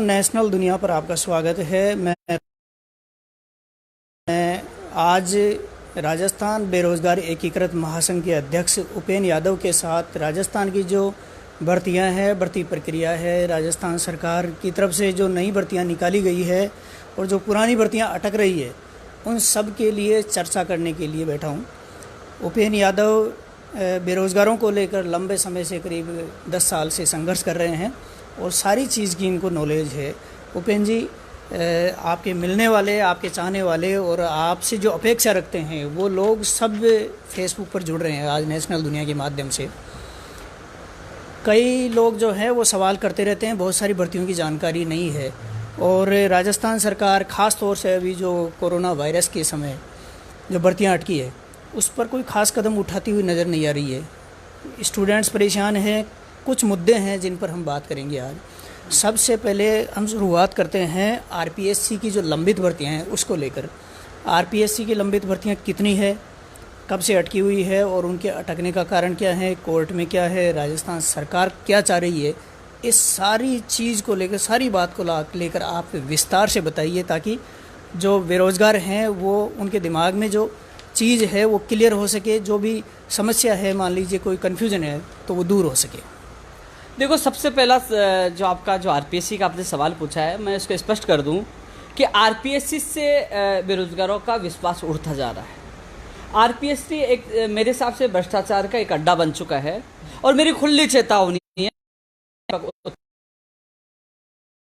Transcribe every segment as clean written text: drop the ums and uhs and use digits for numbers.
National दुनिया पर आपका स्वागत है। मैं आज राजस्थान बेरोजगार एकीकृत महासंघ के अध्यक्ष उपेंद्र यादव के साथ राजस्थान की जो भर्तियां हैं, भर्ती प्रक्रिया है, राजस्थान सरकार की तरफ से जो नई भर्तियां निकाली गई है और जो पुरानी भर्तियां अटक रही है, उन सब के लिए चर्चा करने के लिए बैठा हूं। उपेंद्र यादव बेरोज़गारों को लेकर लंबे समय से करीब 10 साल से संघर्ष कर रहे हैं और सारी चीज़ की इनको नॉलेज है। उपेंद्र जी, आपके मिलने वाले, आपके चाहने वाले और आपसे जो अपेक्षा रखते हैं वो लोग सब फेसबुक पर जुड़ रहे हैं आज नेशनल दुनिया के माध्यम से। कई लोग जो हैं वो सवाल करते रहते हैं, बहुत सारी भर्तियों की जानकारी नहीं है और राजस्थान सरकार ख़ास तौर से अभी जो कोरोना वायरस के समय जो भर्तियां अटकी है उस पर कोई ख़ास कदम उठाती हुई नज़र नहीं आ रही है। स्टूडेंट्स परेशान हैं, कुछ मुद्दे हैं जिन पर हम बात करेंगे आज। सबसे पहले हम शुरुआत करते हैं आरपीएससी की जो लंबित भर्तियां हैं उसको लेकर। आरपीएससी की लंबित भर्तियां कितनी है, कब से अटकी हुई है और उनके अटकने का कारण क्या है, कोर्ट में क्या है, राजस्थान सरकार क्या चाह रही है, इस सारी चीज़ को लेकर, सारी बात को लेकर आप विस्तार से बताइए ताकि जो बेरोज़गार हैं वो उनके दिमाग में जो चीज़ है वो क्लियर हो सके, जो भी समस्या है, मान लीजिए कोई कन्फ्यूज़न है तो वो दूर हो सके। देखो, सबसे पहला जो आपका जो आरपीएससी का आपने सवाल पूछा है, मैं इसको स्पष्ट कर दूं कि आरपीएससी से बेरोजगारों का विश्वास उठता जा रहा है। आरपीएससी एक मेरे हिसाब से भ्रष्टाचार का एक अड्डा बन चुका है और मेरी खुली चेतावनी है।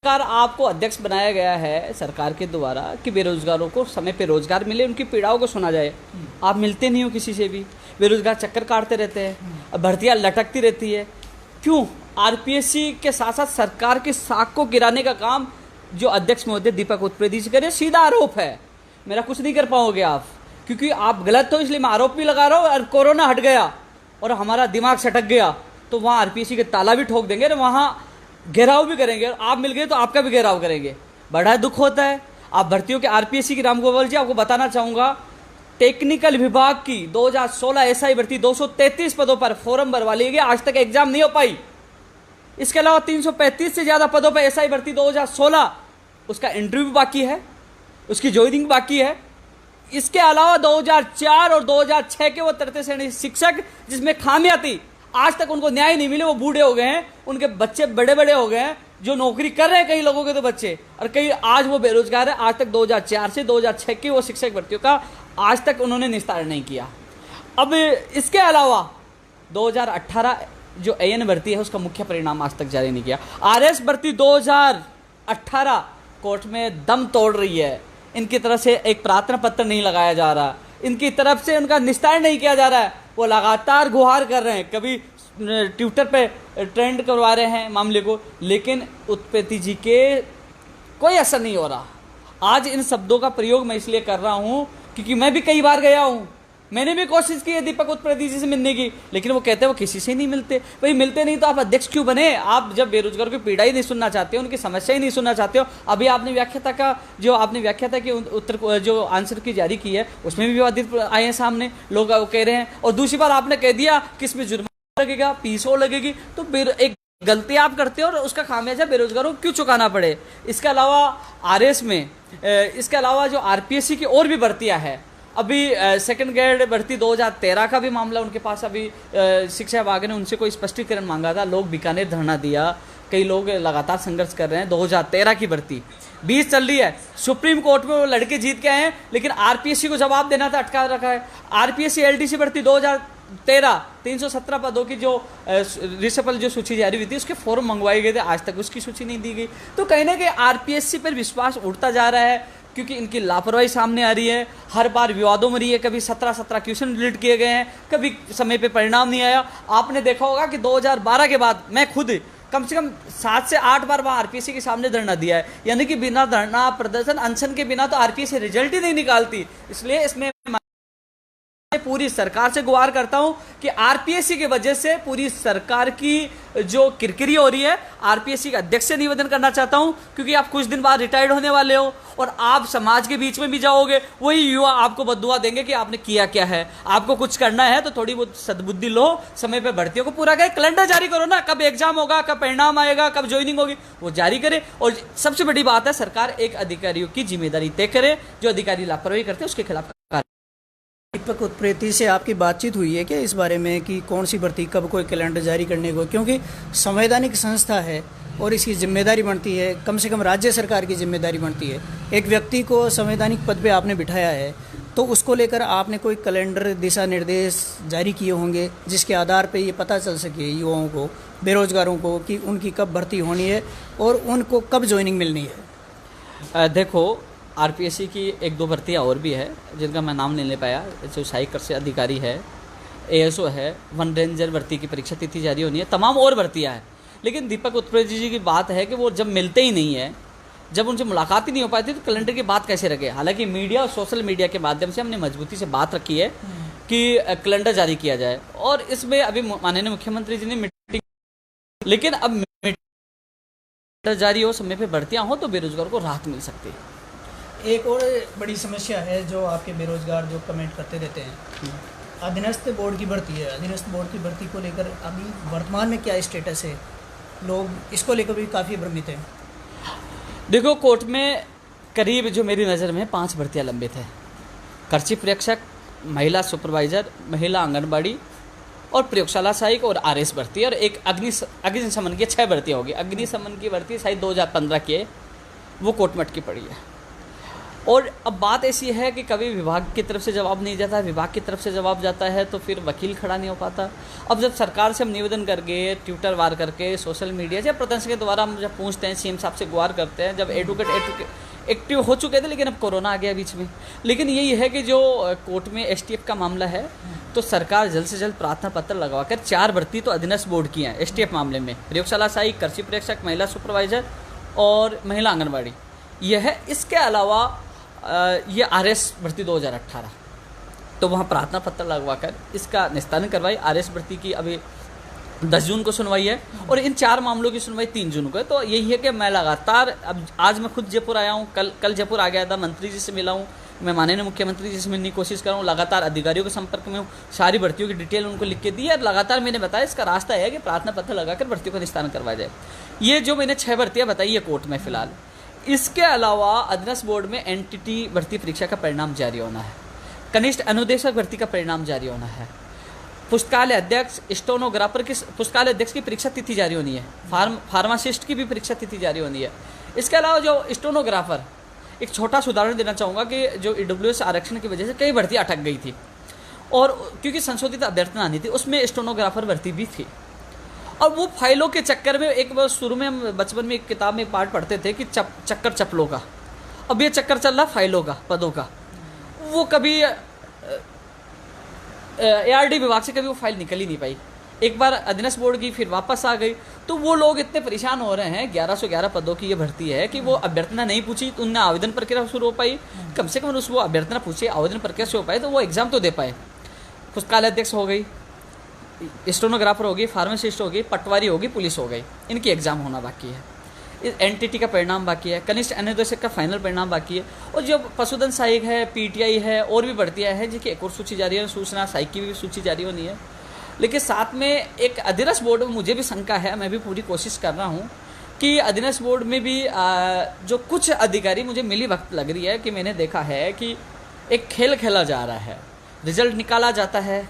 सरकार आपको अध्यक्ष बनाया गया है सरकार के द्वारा कि बेरोजगारों को समय पे रोजगार मिले, उनकी पीड़ाओं को सुना जाए। आप मिलते नहीं हो किसी से भी, बेरोजगार चक्कर काटते रहते हैं, भर्तियां लटकती रहती है। क्यों? आरपीएससी के साथ साथ सरकार के साख को गिराने का काम जो अध्यक्ष महोदय दीपक उत्प्रेती जी करे, सीधा आरोप है। मेरा कुछ नहीं कर पाओगे आप, क्योंकि आप गलत हो, इसलिए मैं आरोप भी लगा रहा हूँ। और कोरोना हट गया और हमारा दिमाग सटक गया तो वहाँ आरपीएससी के ताला भी ठोक देंगे और वहाँ घेराव भी करेंगे। आप मिल गए तो आपका भी घेराव करेंगे। बड़ा दुख होता है। आप भर्तियों के आरपीएससी की रामगोपाल जी, आपको बताना चाहूँगा, टेक्निकल विभाग की 2016 एसआई भर्ती 233 पदों पर फॉर्म भरवा ली गई, आज तक एग्जाम नहीं हो पाई। इसके अलावा 335 से ज़्यादा पदों पर एसआई भर्ती 2016 उसका इंटरव्यू बाकी है, उसकी ज्वाइनिंग बाकी है। इसके अलावा 2004 और 2006 के वो तृतीय श्रेणी शिक्षक जिसमें खामियां थी, आज तक उनको न्याय नहीं मिले। वो बूढ़े हो गए हैं, उनके बच्चे बड़े बड़े हो गए हैं, जो नौकरी कर रहे हैं कई लोगों के तो बच्चे, और कई आज वो बेरोजगार है। आज तक 2004 से 2006 की वो शिक्षक भर्तियों का आज तक उन्होंने निस्तारण नहीं किया। अब इसके अलावा 2018 जो एएन भर्ती है उसका मुख्य परिणाम आज तक जारी नहीं किया। आरएस भर्ती 2018 कोर्ट में दम तोड़ रही है। इनकी तरफ से एक प्रार्थना पत्र नहीं लगाया जा रहा, इनकी तरफ से उनका निस्तारण नहीं किया जा रहा है। वो लगातार गुहार कर रहे हैं, कभी ट्विटर पे ट्रेंड करवा रहे हैं मामले को, लेकिन उत्पत्ति जी के कोई असर नहीं हो रहा। आज इन शब्दों का प्रयोग मैं इसलिए कर रहा हूं क्योंकि मैं भी कई बार गया हूं, मैंने भी कोशिश की है दीपक उत्पत्ति जी से मिलने की, लेकिन वो कहते हैं वो किसी से ही नहीं मिलते। भाई मिलते नहीं तो आप अध्यक्ष क्यों बने? आप जब बेरोजगारों की पीड़ा ही नहीं सुनना चाहते हो, उनकी समस्या ही नहीं सुनना चाहते हो। अभी आपने व्याख्याता की उत्तर जो आंसर की जारी की है उसमें भी विवादित आए हैं सामने, लोग कह रहे हैं। और दूसरी बार आपने कह दिया कि इसमें जुर्माना लगेगा, पीसो लगेगी, तो एक गलती आप करते हो और उसका खामियाजा बेरोजगारों को क्यों चुकाना पड़े? इसके अलावा आरएस में इसके अलावा जो आरपीएससी की और भी भर्तियां हैं, अभी सेकंड ग्रेड भर्ती 2013 का भी मामला उनके पास, अभी शिक्षा विभाग ने उनसे कोई स्पष्टीकरण मांगा था, लोग बीकानेर धरना दिया, कई लोग लगातार संघर्ष कर रहे हैं। 2013 की भर्ती 20 चल रही है, सुप्रीम कोर्ट में वो लड़के जीत के आए हैं, लेकिन आरपीएससी को जवाब देना था, अटका रखा है। आरपीएससी एलडीसी भर्ती 2013 317 पदों की जो रिसफल जो सूची जारी हुई थी उसके फॉर्म मंगवाए गए थे, आज तक उसकी सूची नहीं दी गई। तो कहीं ना कहीं आरपीएससी पर विश्वास उठता जा रहा है क्योंकि इनकी लापरवाही सामने आ रही है। हर बार विवादों में रही है, कभी 17 क्वेश्चन डिलीट किए गए हैं, कभी समय पे परिणाम नहीं आया। आपने देखा होगा कि 2012 के बाद मैं खुद कम से कम 7 से 8 बार वहाँ आरपीएससी के सामने धरना दिया है, यानी कि बिना धरना प्रदर्शन अनशन के बिना तो आरपीएससी रिजल्ट ही नहीं निकालती। इसलिए इसमें पूरी सरकार से गुहार करता हूं कि आरपीएससी की वजह से पूरी सरकार की जो किरकिरी हो रही है, आरपीएससी के अध्यक्ष से निवेदन करना चाहता हूं, क्योंकि आप कुछ दिन बाद रिटायर्ड होने वाले हो और आप समाज के बीच में भी जाओगे, वही युवा आपको बद्दुआ देंगे कि आपने किया क्या है। आपको कुछ करना है तो थोड़ी बहुत सद्बुद्धि लो, समय पे भर्तियों को पूरा करें, कैलेंडर जारी करो ना, कब एग्जाम होगा, कब परिणाम आएगा, कब ज्वाइनिंग होगी, वो जारी करे। और सबसे बड़ी बात है, सरकार एक अधिकारियों की जिम्मेदारी तय करे, जो अधिकारी लापरवाही करते हैं उसके खिलाफ। दीपक उत्प्रेती से आपकी बातचीत हुई है क्या इस बारे में कि कौन सी भर्ती कब कोई कैलेंडर जारी करने को, क्योंकि संवैधानिक संस्था है और इसकी जिम्मेदारी बनती है, कम से कम राज्य सरकार की जिम्मेदारी बनती है। एक व्यक्ति को संवैधानिक पद पे आपने बिठाया है तो उसको लेकर आपने कोई कैलेंडर दिशा निर्देश जारी किए होंगे जिसके आधार पे ये पता चल सके युवाओं को, बेरोजगारों को, कि उनकी कब भर्ती होनी है और उनको कब ज्वाइनिंग मिलनी है। देखो, आरपीएससी की एक दो भर्तियाँ और भी है जिनका मैं नाम नहीं ले पाया, जो सहायक कृषि अधिकारी है, एएसओ है, वन रेंजर भर्ती की परीक्षा तिथि जारी होनी है, तमाम और भर्तियाँ हैं। लेकिन दीपक उत्प्रेती जी की बात है कि वो जब मिलते ही नहीं है, जब उनसे मुलाकात ही नहीं हो पाती, तो कैलेंडर की बात कैसे रखे। हालांकि मीडिया और सोशल मीडिया के माध्यम से हमने मजबूती से बात रखी है कि कैलेंडर जारी किया जाए, और इसमें अभी माननीय मुख्यमंत्री जी ने मीटिंग, लेकिन अब कैलेंडर जारी हो, समय पर भर्तियाँ हो तो बेरोजगार को राहत मिल सकती है। एक और बड़ी समस्या है जो आपके बेरोजगार जो कमेंट करते रहते हैं, अधीनस्थ बोर्ड की भर्ती है। अधीनस्थ बोर्ड की भर्ती को लेकर अभी वर्तमान में क्या स्टेटस है, लोग इसको लेकर भी काफ़ी भ्रमित हैं। देखो, कोर्ट में करीब जो मेरी नज़र में 5 भर्तियां लंबित है। कृषि प्रेक्षक, महिला सुपरवाइजर, महिला आंगनबाड़ी और प्रयोगशाला सहायक और आरएस भर्ती है, और एक अग्निशमन की 6 भर्तियाँ होगी। अग्निशमन की भर्ती शायद 2015 की है, वो कोर्ट में अटकी पड़ी है। और अब बात ऐसी है कि कभी विभाग की तरफ से जवाब नहीं जाता है, विभाग की तरफ से जवाब जाता है तो फिर वकील खड़ा नहीं हो पाता। अब जब सरकार से हम निवेदन करके, ट्विटर वार करके, सोशल मीडिया या प्रदर्शन के द्वारा हम जब पूछते हैं, सीएम साहब से गुहार करते हैं, जब एडवोकेट एक्टिव हो चुके थे, लेकिन अब कोरोना आ गया बीच में। लेकिन यही है कि जो कोर्ट में एसटीएफ का मामला है, तो सरकार जल्द से जल्द प्रार्थना पत्र लगवाकर 4 भर्ती तो अधीनस्थ बोर्ड की हैं एसटीएफ मामले में, प्रयोगशाला सहायक, कृषि प्रेक्षक, महिला सुपरवाइजर और महिला आंगनबाड़ी, यह है। इसके अलावा ये आरएस भर्ती 2018, तो वहाँ प्रार्थना पत्र लगवाकर इसका निस्तारण करवाई। आरएस भर्ती की अभी 10 जून को सुनवाई है और इन 4 मामलों की सुनवाई 3 जून को है। तो यही है कि मैं लगातार, अब आज मैं खुद जयपुर आया हूँ, कल जयपुर आ गया था, मंत्री जी से मिला हूँ, मैं माननीय मुख्यमंत्री जी से मिलने की कोशिश कर रहा हूँ, लगातार अधिकारियों के संपर्क में हूँ, सारी भर्तियों की डिटेल उनको लिख के दी है। लगातार मैंने बताया इसका रास्ता है कि प्रार्थना पत्र लगाकर भर्तियों का निस्तारण करवाया जाए। ये जो मैंने 6 भर्तियाँ बताई है कोर्ट में फिलहाल। इसके अलावा अधीनस्थ बोर्ड में एनटीटी भर्ती परीक्षा का परिणाम जारी होना है, कनिष्ठ अनुदेशक भर्ती का परिणाम जारी होना है, पुस्तकालय अध्यक्ष, स्टेनोग्राफर की पुस्तकालय अध्यक्ष की परीक्षा तिथि जारी होनी है, फार्मासिस्ट की भी परीक्षा तिथि जारी होनी है। इसके अलावा जो स्टेनोग्राफर, एक छोटा सा उदाहरण देना चाहूँगा कि जो ईडब्ल्यूएस आरक्षण की वजह से कई भर्तियाँ अटक गई थी, और क्योंकि संशोधित अभ्यर्थना आनी थी, उसमें स्टेनोग्राफर भर्ती भी थी। और वो फाइलों के चक्कर में, एक बार शुरू में हम बचपन में एक किताब में एक पार्ट पढ़ते थे कि चक्कर चप्पलों का, अब ये चक्कर चल रहा फाइलों का, पदों का। वो कभी एआरडी विभाग से कभी वो फाइल निकल ही नहीं पाई, एक बार अधीनस्थ बोर्ड की, फिर वापस आ गई। तो वो लोग इतने परेशान हो रहे हैं, 1111 पदों की ये भर्ती है कि वो अभ्यर्थना नहीं पूछी तो उनने आवेदन प्रक्रिया शुरू हो पाई, कम से कम वो अभ्यर्थना पूछे, आवेदन प्रक्रिया से हो पाए तो वो एग्जाम तो दे पाए। पुस्तकालय अध्यक्ष हो गई, स्टेनोग्राफर होगी, फार्मासिस्ट होगी, पटवारी होगी, पुलिस हो गई, इनकी एग्जाम होना बाकी है। एनटीटी का परिणाम बाकी है, कनिष्ठ अनुदेशक का फाइनल परिणाम बाकी है, और जो पशुधन सहायक है, पीटीआई है, और भी भर्तियां हैं जिनकी एक और सूची जारी है, सूचना सहायक की भी सूची जारी होनी है। लेकिन साथ में एक अधीनस्थ बोर्ड में मुझे भी शंका है, मैं भी पूरी कोशिश कर रहा हूँ कि अधीनस्थ बोर्ड में भी जो कुछ अधिकारी मुझे मिली वक्त लग रही है कि मैंने देखा है कि एक खेल खेला जा रहा है, रिजल्ट निकाला जाता है,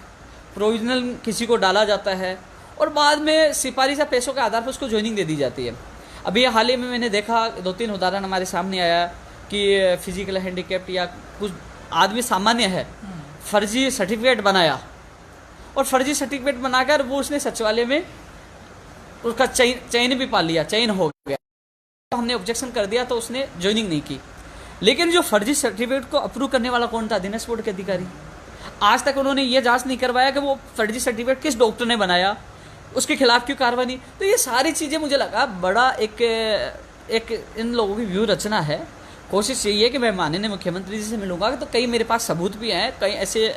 प्रोविजनल किसी को डाला जाता है और बाद में सिफारिशा पैसों के आधार पर उसको ज्वाइनिंग दे दी जाती है। अभी हाल ही में मैंने देखा 2-3 उदाहरण हमारे सामने आया कि फिजिकल हैंडीकैप्ड या कुछ आदमी सामान्य है, फर्जी सर्टिफिकेट बनाया और फर्जी सर्टिफिकेट बनाकर वो उसने सचिवालय में उसका चयन भी पा लिया, चयन हो गया। तो हमने ऑब्जेक्शन कर दिया तो उसने ज्वाइनिंग नहीं की। लेकिन जो फर्जी सर्टिफिकेट को अप्रूव करने वाला कौन था? अधीनस्थ बोर्ड के अधिकारी। आज तक उन्होंने ये जांच नहीं करवाया कि वो फर्जी सर्टिफिकेट किस डॉक्टर ने बनाया, उसके खिलाफ क्यों कार्रवाई नहीं। तो ये सारी चीज़ें मुझे लगा बड़ा एक इन लोगों की व्यू रचना है। कोशिश यही है कि मैं माननीय मुख्यमंत्री जी से मिलूंगा, तो कई मेरे पास सबूत भी हैं, कई ऐसे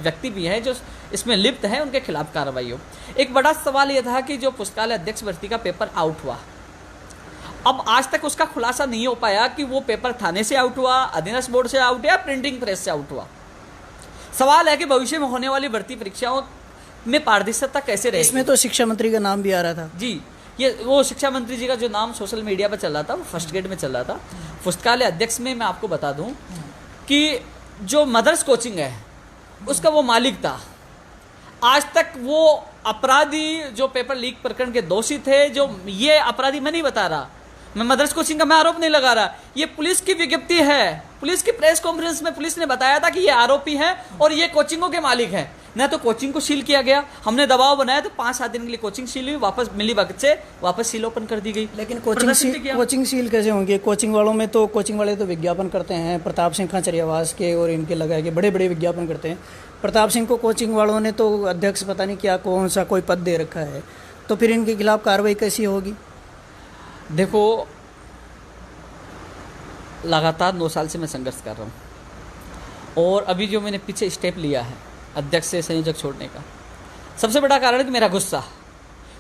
व्यक्ति भी हैं जो इसमें लिप्त हैं, उनके खिलाफ कार्रवाई हो। एक बड़ा सवाल यह था कि जो पुस्तकालय अध्यक्ष भर्ती का पेपर आउट हुआ, अब आज तक उसका खुलासा नहीं हो पाया कि वो पेपर थाने से आउट हुआ, अधीनस्थ बोर्ड से आउट या प्रिंटिंग प्रेस से आउट हुआ। सवाल है कि भविष्य में होने वाली भर्ती परीक्षाओं में पारदर्शिता कैसे रहेगी। इसमें तो शिक्षा मंत्री का नाम भी आ रहा था जी, ये वो शिक्षा मंत्री जी का जो नाम सोशल मीडिया पर चल रहा था, वो फर्स्ट ग्रेड में चल रहा था। पुस्तकालय अध्यक्ष में मैं आपको बता दूं कि जो मदर्स कोचिंग है उसका वो मालिक था। आज तक वो अपराधी जो पेपर लीक प्रकरण के दोषी थे, जो ये अपराधी मैं नहीं बता रहा, मैं मदर्स कोचिंग का मैं आरोप नहीं लगा रहा, ये पुलिस की विज्ञप्ति है। पुलिस की प्रेस कॉन्फ्रेंस में पुलिस ने बताया था कि ये आरोपी हैं और ये कोचिंगों के मालिक हैं। न तो कोचिंग को सील किया गया, हमने दबाव बनाया तो 5-7 दिन के लिए कोचिंग सील हुई, वापस मिली वक्त से वापस सील ओपन कर दी गई। लेकिन कोचिंग सील कैसे होंगे? कोचिंग वालों में तो कोचिंग वाले तो विज्ञापन करते हैं, प्रताप सिंह खाचरियावास के और इनके लगा के बड़े बड़े विज्ञापन करते हैं। प्रताप सिंह को कोचिंग वालों ने तो अध्यक्ष पता नहीं क्या कौन सा कोई पद दे रखा है, तो फिर इनके खिलाफ कार्रवाई कैसी होगी? देखो, लगातार 9 साल से मैं संघर्ष कर रहा हूँ, और अभी जो मैंने पीछे स्टेप लिया है अध्यक्ष से संयोजक छोड़ने का, सबसे बड़ा कारण है कि मेरा गुस्सा,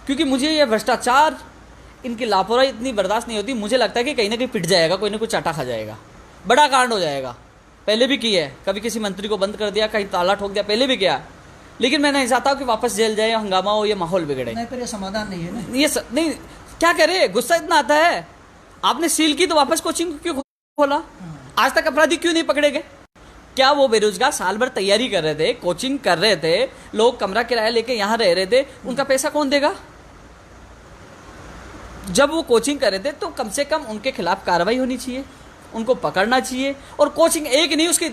क्योंकि मुझे ये भ्रष्टाचार, इनकी लापरवाही इतनी बर्दाश्त नहीं होती। मुझे लगता है कि कहीं ना कहीं पिट जाएगा, कोई ना कोई चाटा खा जाएगा, बड़ा कांड हो जाएगा। पहले भी किया है, कभी किसी मंत्री को बंद कर दिया, कहीं ताला ठोक दिया, पहले भी किया। लेकिन मैं नहीं चाहता कि वापस जेल जाए, हंगामा हो, ये माहौल बिगड़े। नहीं, पर ये समाधान नहीं है ना। नहीं, क्या करे, गुस्सा इतना आता है। आपने सील की तो वापस कोचिंग क्यों खोला? आज तक अपराधी क्यों नहीं पकड़े गए? क्या वो बेरोजगार साल भर तैयारी कर रहे थे, कोचिंग कर रहे थे, लोग कमरा किराया लेके यहाँ रह रहे थे, उनका पैसा कौन देगा? जब वो कोचिंग कर रहे थे तो कम से कम उनके खिलाफ कार्रवाई होनी चाहिए, उनको पकड़ना चाहिए। और कोचिंग एक नहीं, उसकी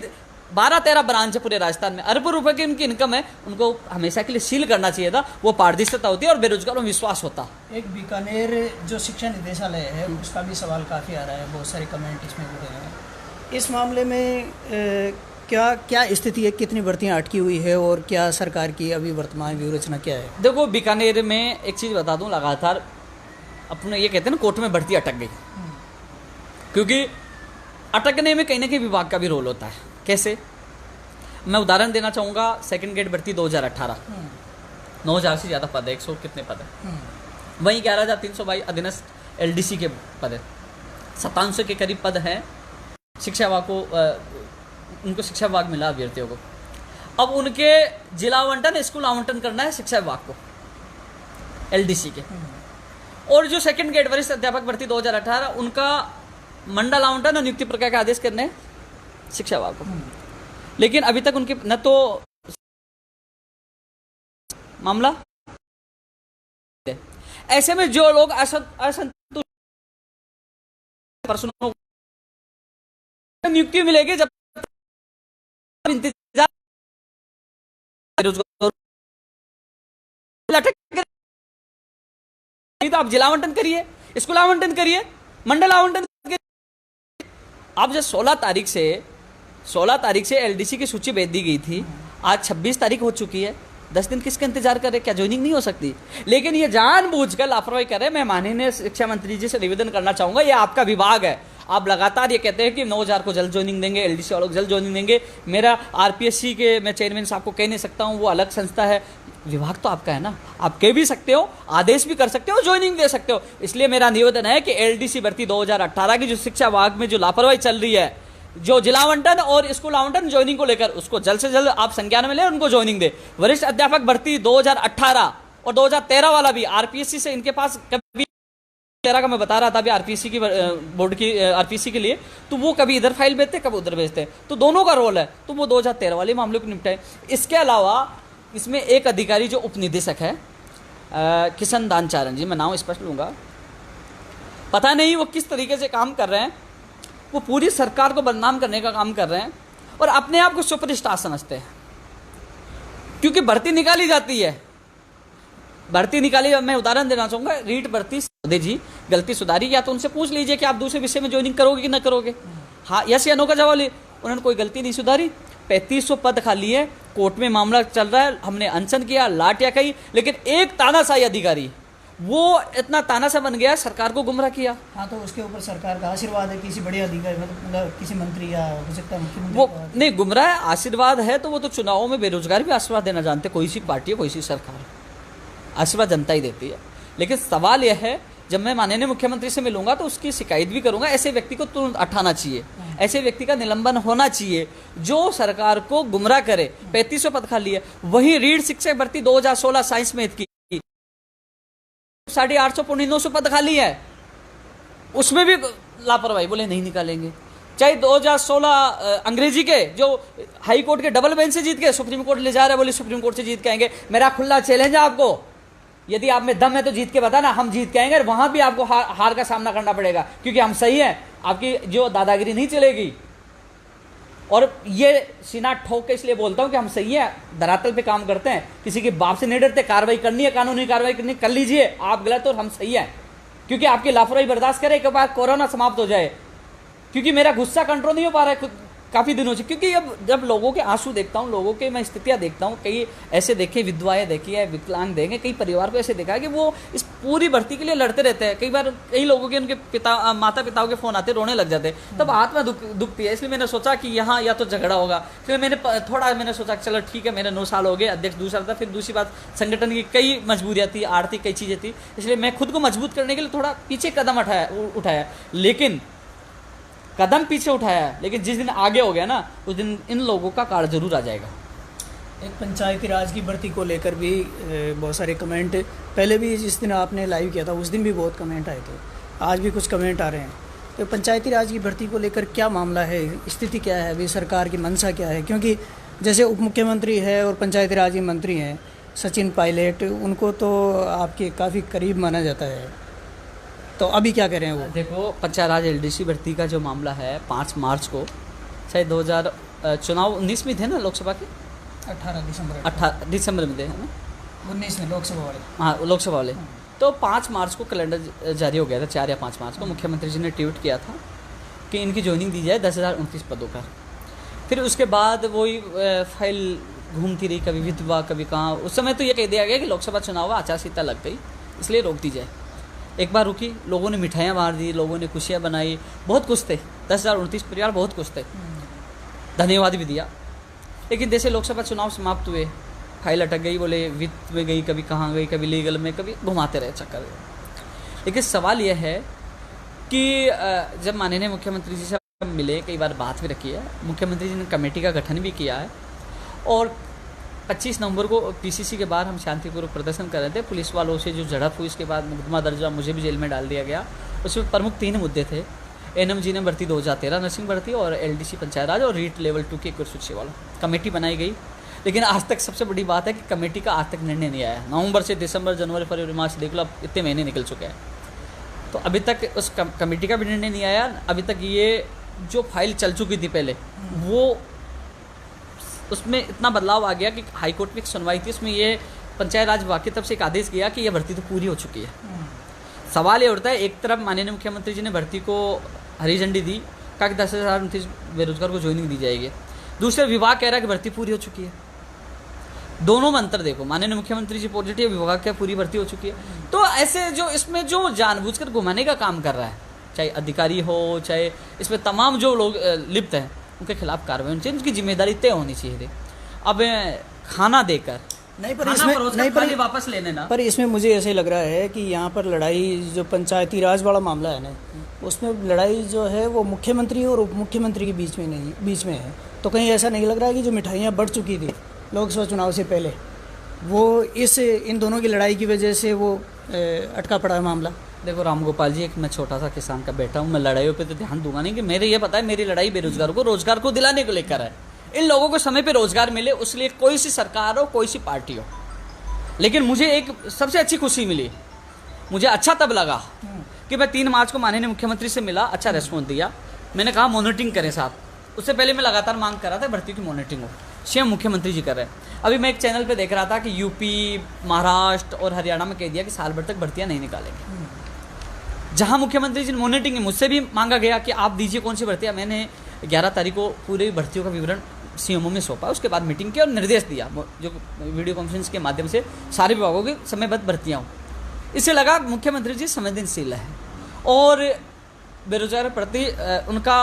12-13 ब्रांच है पूरे राजस्थान में, अरबों रुपए की उनकी इनकम है, उनको हमेशा के लिए सील करना चाहिए था। वो पारदर्शिता होती है और बेरोजगारों में विश्वास होता। एक बीकानेर जो शिक्षा निदेशालय है उसका भी सवाल काफ़ी आ रहा है, बहुत सारे कमेंट इसमें जुड़े हैं। इस मामले में क्या स्थिति है, कितनी भर्तियां अटकी हुई है और क्या सरकार की अभी वर्तमान व्यूह रचना क्या है? देखो, बीकानेर में एक चीज़ बता दूं, लगातार अपने ये कहते हैं ना, कोर्ट में भर्ती अटक गई, क्योंकि अटकने में कहीं ना कहीं विभाग का भी रोल होता है। कैसे? मैं उदाहरण देना चाहूँगा। सेकंड ग्रेड भर्ती 2018, 9,000 से ज़्यादा पद है, 100 कितने पद है, वहीं 11,322 अधीनस्थ LDC के पद है, 5700 के करीब पद हैं। शिक्षा विभाग को उनको शिक्षा विभाग मिला अभ्यर्थियों को। अब उनके जिला आवंटन, स्कूल आवंटन करना है शिक्षा विभाग को, LDC के। और जो सेकंड ग्रेड वरिष्ठ अध्यापक भर्ती 2018, उनका मंडल आवंटन और नियुक्ति प्रक्रिया के आदेश करने शिक्षा विभाग को। लेकिन अभी तक उनके न तो मामला, ऐसे में जो लोग असंतुष्ट पर्सनों नियुक्ति मिलेगी, जब इंतजार तो आप जिला आवंटन करिए, स्कूल आवंटन करिए, मंडल आवंटन करिए। आप जब 16 तारीख से LDC की सूची भेज दी गई थी, आज 26 तारीख हो चुकी है, 10 दिन किसका इंतजार कर रहे? क्या ज्वाइनिंग नहीं हो सकती? लेकिन ये जानबूझकर लापरवाही कर रहे हैं। मैं माननीय शिक्षा मंत्री जी से निवेदन करना चाहूंगा, ये आपका विभाग है, आप लगातार ये कहते हैं कि 9,000 को जल्द ज्वाइनिंग देंगे, LDC वालों को जल्द ज्वाइनिंग देंगे। मेरा RPSC के मैं चेयरमैन साहब को कह नहीं सकता हूँ, वो अलग संस्था है, विभाग तो आपका है ना, आप कह भी सकते हो, आदेश भी कर सकते हो, ज्वाइनिंग दे सकते हो। इसलिए मेरा निवेदन है कि LDC भर्ती 2018 की जो शिक्षा विभाग में जो लापरवाही चल रही है, जो जिला आवंटन और स्कूल आवंटन ज्वाइनिंग को लेकर, उसको जल्द से जल्द आप संज्ञान में ले, उनको ज्वाइनिंग दे। वरिष्ठ अध्यापक भर्ती 2018 और 2013 वाला भी RPSC से इनके पास कभी 13 का मैं बता रहा था अभी RPSC की बोर्ड की RPSC के लिए, तो वो कभी इधर फाइल भेजते, कभी उधर भेजते, तो दोनों का रोल है, तो वो 2013 वाले मामले को निपटाए। इसके अलावा इसमें एक अधिकारी जो उप निदेशक है, किशन दानचारण जी, मैं नाम स्पष्ट लूँगा, पता नहीं वो किस तरीके से काम कर रहे हैं, वो पूरी सरकार को बदनाम करने का काम कर रहे हैं और अपने आप को सुपरस्टार समझते हैं। क्योंकि भर्ती निकाली जाती है, मैं उदाहरण देना चाहूँगा, रीट भर्ती जी गलती सुधारी, या तो उनसे पूछ लीजिए कि आप दूसरे विषय में ज्वाइनिंग करोगे कि ना करोगे, हाँ यस या नो का जवाब लीजिए। उन्होंने कोई गलती नहीं सुधारी, 3500 पद खाली है, कोर्ट में मामला चल रहा है, हमने अनशन किया, लाठियां कही, लेकिन एक तानाशाही अधिकारी वो इतना तानाशाह बन गया, सरकार को गुमराह किया। हाँ, तो उसके ऊपर सरकार का आशीर्वाद है, किसी बड़े अधिकारी मतलब किसी मंत्री या हो सकता है मुख्यमंत्री वो का। नहीं, गुमराह आशीर्वाद है तो वो तो चुनावों में बेरोजगार भी आशीर्वाद देना जानते, कोई सी पार्टी है कोई सी सरकार, आशीर्वाद जनता ही देती है। लेकिन सवाल यह है, जब मैं माननीय मुख्यमंत्री से मिलूंगा तो उसकी शिकायत भी करूंगा। ऐसे व्यक्ति को तुरंत हटाना चाहिए, ऐसे व्यक्ति का निलंबन होना चाहिए जो सरकार को गुमराह करे। 3500 पद खाली है। वही रीढ़ शिक्षक भर्ती 2016 साइंस में की 850 पौने 900 पद खाली है, उसमें भी लापरवाही, बोले नहीं निकालेंगे। चाहे 2016 अंग्रेजी के जो हाई कोर्ट के डबल बेंच से जीत के सुप्रीम कोर्ट ले जा रहे, बोले सुप्रीम कोर्ट से जीत के आएंगे। मेरा खुला चैलेंज है आपको, यदि आप में दम है तो जीत के बताना, हम जीत के आएंगे। वहां भी आपको हार का सामना करना पड़ेगा, क्योंकि हम सही हैं, आपकी जो दादागिरी नहीं चलेगी। और ये सीना ठोक के इसलिए बोलता हूं कि हम सही है, धरातल पे काम करते हैं, किसी के बाप से नहीं डरते। कार्रवाई करनी है, कानूनी कार्रवाई करनी कर लीजिए, आप गलत और हम सही है, क्योंकि आपकी लापरवाही बर्दाश्त करें, एक बार कोरोना समाप्त हो जाए। क्योंकि मेरा गुस्सा कंट्रोल नहीं हो पा रहा है काफ़ी दिनों से, क्योंकि अब जब लोगों के आंसू देखता हूँ, लोगों के मैं स्थितियाँ देखता हूँ, कई ऐसे देखे, विधवाएं देखी है, विकलांग देखे, कई परिवार को ऐसे देखा है कि वो इस पूरी भर्ती के लिए लड़ते रहते हैं। कई बार कई लोगों के उनके माता पिताओं के फ़ोन आते, रोने लग जाते, तब आत्मा दुखती है। इसलिए मैंने सोचा कि यहाँ या तो झगड़ा होगा, फिर मैंने सोचा चलो ठीक है, मेरे 9 साल हो गए, अध्यक्ष दूसरा था। फिर दूसरी बात, संगठन की कई मजबूरियाँ थी, आर्थिक कई चीज़ें थी, इसलिए मैं खुद को मजबूत करने के लिए थोड़ा पीछे कदम उठाया। लेकिन कदम पीछे उठाया है, लेकिन जिस दिन आगे हो गया ना, उस दिन इन लोगों का कार्ड जरूर आ जाएगा। एक पंचायती राज की भर्ती को लेकर भी बहुत सारे कमेंट, पहले भी जिस दिन आपने लाइव किया था उस दिन भी बहुत कमेंट आए थे, आज भी कुछ कमेंट आ रहे हैं। तो पंचायती राज की भर्ती को लेकर क्या मामला है, स्थिति क्या है, अभी सरकार की मंशा क्या है? क्योंकि जैसे उप मुख्यमंत्री है और पंचायती राज के मंत्री हैं सचिन पायलट, उनको तो आपके काफ़ी करीब माना जाता है, तो अभी क्या करें वो? देखो, पंचायत राज एलडीसी भर्ती का जो मामला है, 5 मार्च को शायद 2000 चुनाव 19 में थे ना, लोकसभा के 18 दिसंबर में थे, है ना, 19 में लोकसभा वाले। हाँ, लोकसभा वाले। तो 5 मार्च को कैलेंडर जारी हो गया था, 4 या 5 मार्च को मुख्यमंत्री जी ने ट्वीट किया था कि इनकी ज्वाइनिंग दी जाए 10,029 पदों पर। फिर उसके बाद वही फाइल घूमती रही, कभी विधवा कभी कहाँ। उस समय तो ये कह दिया गया कि लोकसभा चुनाव आचार संहिता लग गई, इसलिए रोक दी जाए। एक बार रुकी, लोगों ने मिठाइयाँ बांट दी, लोगों ने खुशियाँ बनाई, बहुत कुछ थे, 10,029 परिवार, बहुत कुछ थे, धन्यवाद भी दिया। लेकिन जैसे लोकसभा चुनाव समाप्त हुए, फाइल अटक गई, बोले वित्त में गई, कभी कहाँ गई, कभी लीगल में, कभी घुमाते रहे चक्कर। लेकिन सवाल यह है कि जब माननीय मुख्यमंत्री जी से मिले, कई बार बात भी रखी है, मुख्यमंत्री जी ने कमेटी का गठन भी किया है, और 25 नवंबर को पीसीसी के बाहर हम शांतिपूर्वक प्रदर्शन कर रहे थे। पुलिस वालों से जो झड़प हुई, इसके बाद मुकदमा दर्ज हुआ, मुझे भी जेल में डाल दिया गया। उसमें प्रमुख 3 मुद्दे थे, एनएमजी ने भर्ती 2013 नर्सिंग भर्ती, और एलडीसी पंचायत राज, और रीट लेवल 2 के कुर्सी वाला कमेटी बनाई गई। लेकिन आज तक सबसे बड़ी बात है कि कमेटी का आज तक निर्णय नहीं आया। नवंबर से दिसंबर, जनवरी, फरवरी, मार्च देख लो, अब इतने महीने निकल चुके हैं, तो अभी तक उस कमेटी का भी निर्णय नहीं आया। अभी तक ये जो फाइल चल चुकी थी पहले, वो उसमें इतना बदलाव आ गया कि हाई कोर्ट में एक सुनवाई थी, उसमें ये पंचायत राज विभाग की तरफ से एक आदेश किया कि यह भर्ती तो पूरी हो चुकी है। सवाल ये उठता है, एक तरफ माननीय मुख्यमंत्री जी ने भर्ती को हरी झंडी दी, कहा कि 10,029 बेरोजगार को ज्वाइनिंग दी जाएगी, दूसरे विभाग कह रहा है कि भर्ती पूरी हो चुकी है। दोनों में अंतर देखो, माननीय मुख्यमंत्री जी पॉजिटिव, विभाग क्या पूरी भर्ती हो चुकी है। तो ऐसे जो इसमें जो जानबूझकर घुमाने का काम कर रहा है, चाहे अधिकारी हो, चाहे इसमें तमाम जो लोग लिप्त हैं, उनके खिलाफ कार्रवाई होनी चाहिए, उनकी जिम्मेदारी तय होनी चाहिए थी। अब खाना देकर नहीं, पर इसमें वापस लेने ना, पर इसमें मुझे ऐसे लग रहा है कि यहाँ पर लड़ाई जो पंचायती राज वाला मामला है ना, उसमें लड़ाई जो है वो मुख्यमंत्री और उप मुख्यमंत्री के बीच में है। तो कहीं ऐसा नहीं लग रहा है कि जो मिठाइयाँ बढ़ चुकी थी लोकसभा चुनाव से पहले, वो इन दोनों की लड़ाई की वजह से वो अटका पड़ा है मामला? देखो राम गोपाल जी, एक मैं छोटा सा किसान का बेटा हूँ, मैं लड़ाइयों पे तो ध्यान दूंगा नहीं, कि मेरे ये पता है मेरी लड़ाई बेरोजगारों को रोजगार को दिलाने को लेकर है। इन लोगों को समय पे रोजगार मिले, उसलिए कोई सी सरकार हो, कोई सी पार्टी हो। लेकिन मुझे एक सबसे अच्छी खुशी मिली, मुझे अच्छा तब लगा कि मैं 3 मार्च को माननीय मुख्यमंत्री से मिला, अच्छा रेस्पॉन्स दिया। मैंने कहा मॉनिटरिंग करें साहब, उससे पहले मैं लगातार मांग कर रहा था भर्ती की मॉनिटरिंग हो, स्वयं मुख्यमंत्री जी कर रहे हैं। अभी मैं एक चैनल पे देख रहा था कि यूपी, महाराष्ट्र और हरियाणा में कह दिया कि साल भर तक भर्तियां नहीं निकालेंगे। जहां मुख्यमंत्री जी ने मॉनिटरिंग, मुझसे भी मांगा गया कि आप दीजिए कौन सी भर्तियां। मैंने 11 तारीख को पूरी भर्तियों का विवरण सीएमओ में सौंपा, उसके बाद मीटिंग की और निर्देश दिया, जो वीडियो कॉन्फ्रेंस के माध्यम से सारे विभागों की समयबद्ध भर्तियाँ हो। इससे लगा मुख्यमंत्री जी संवेदनशील है और बेरोजगार प्रति उनका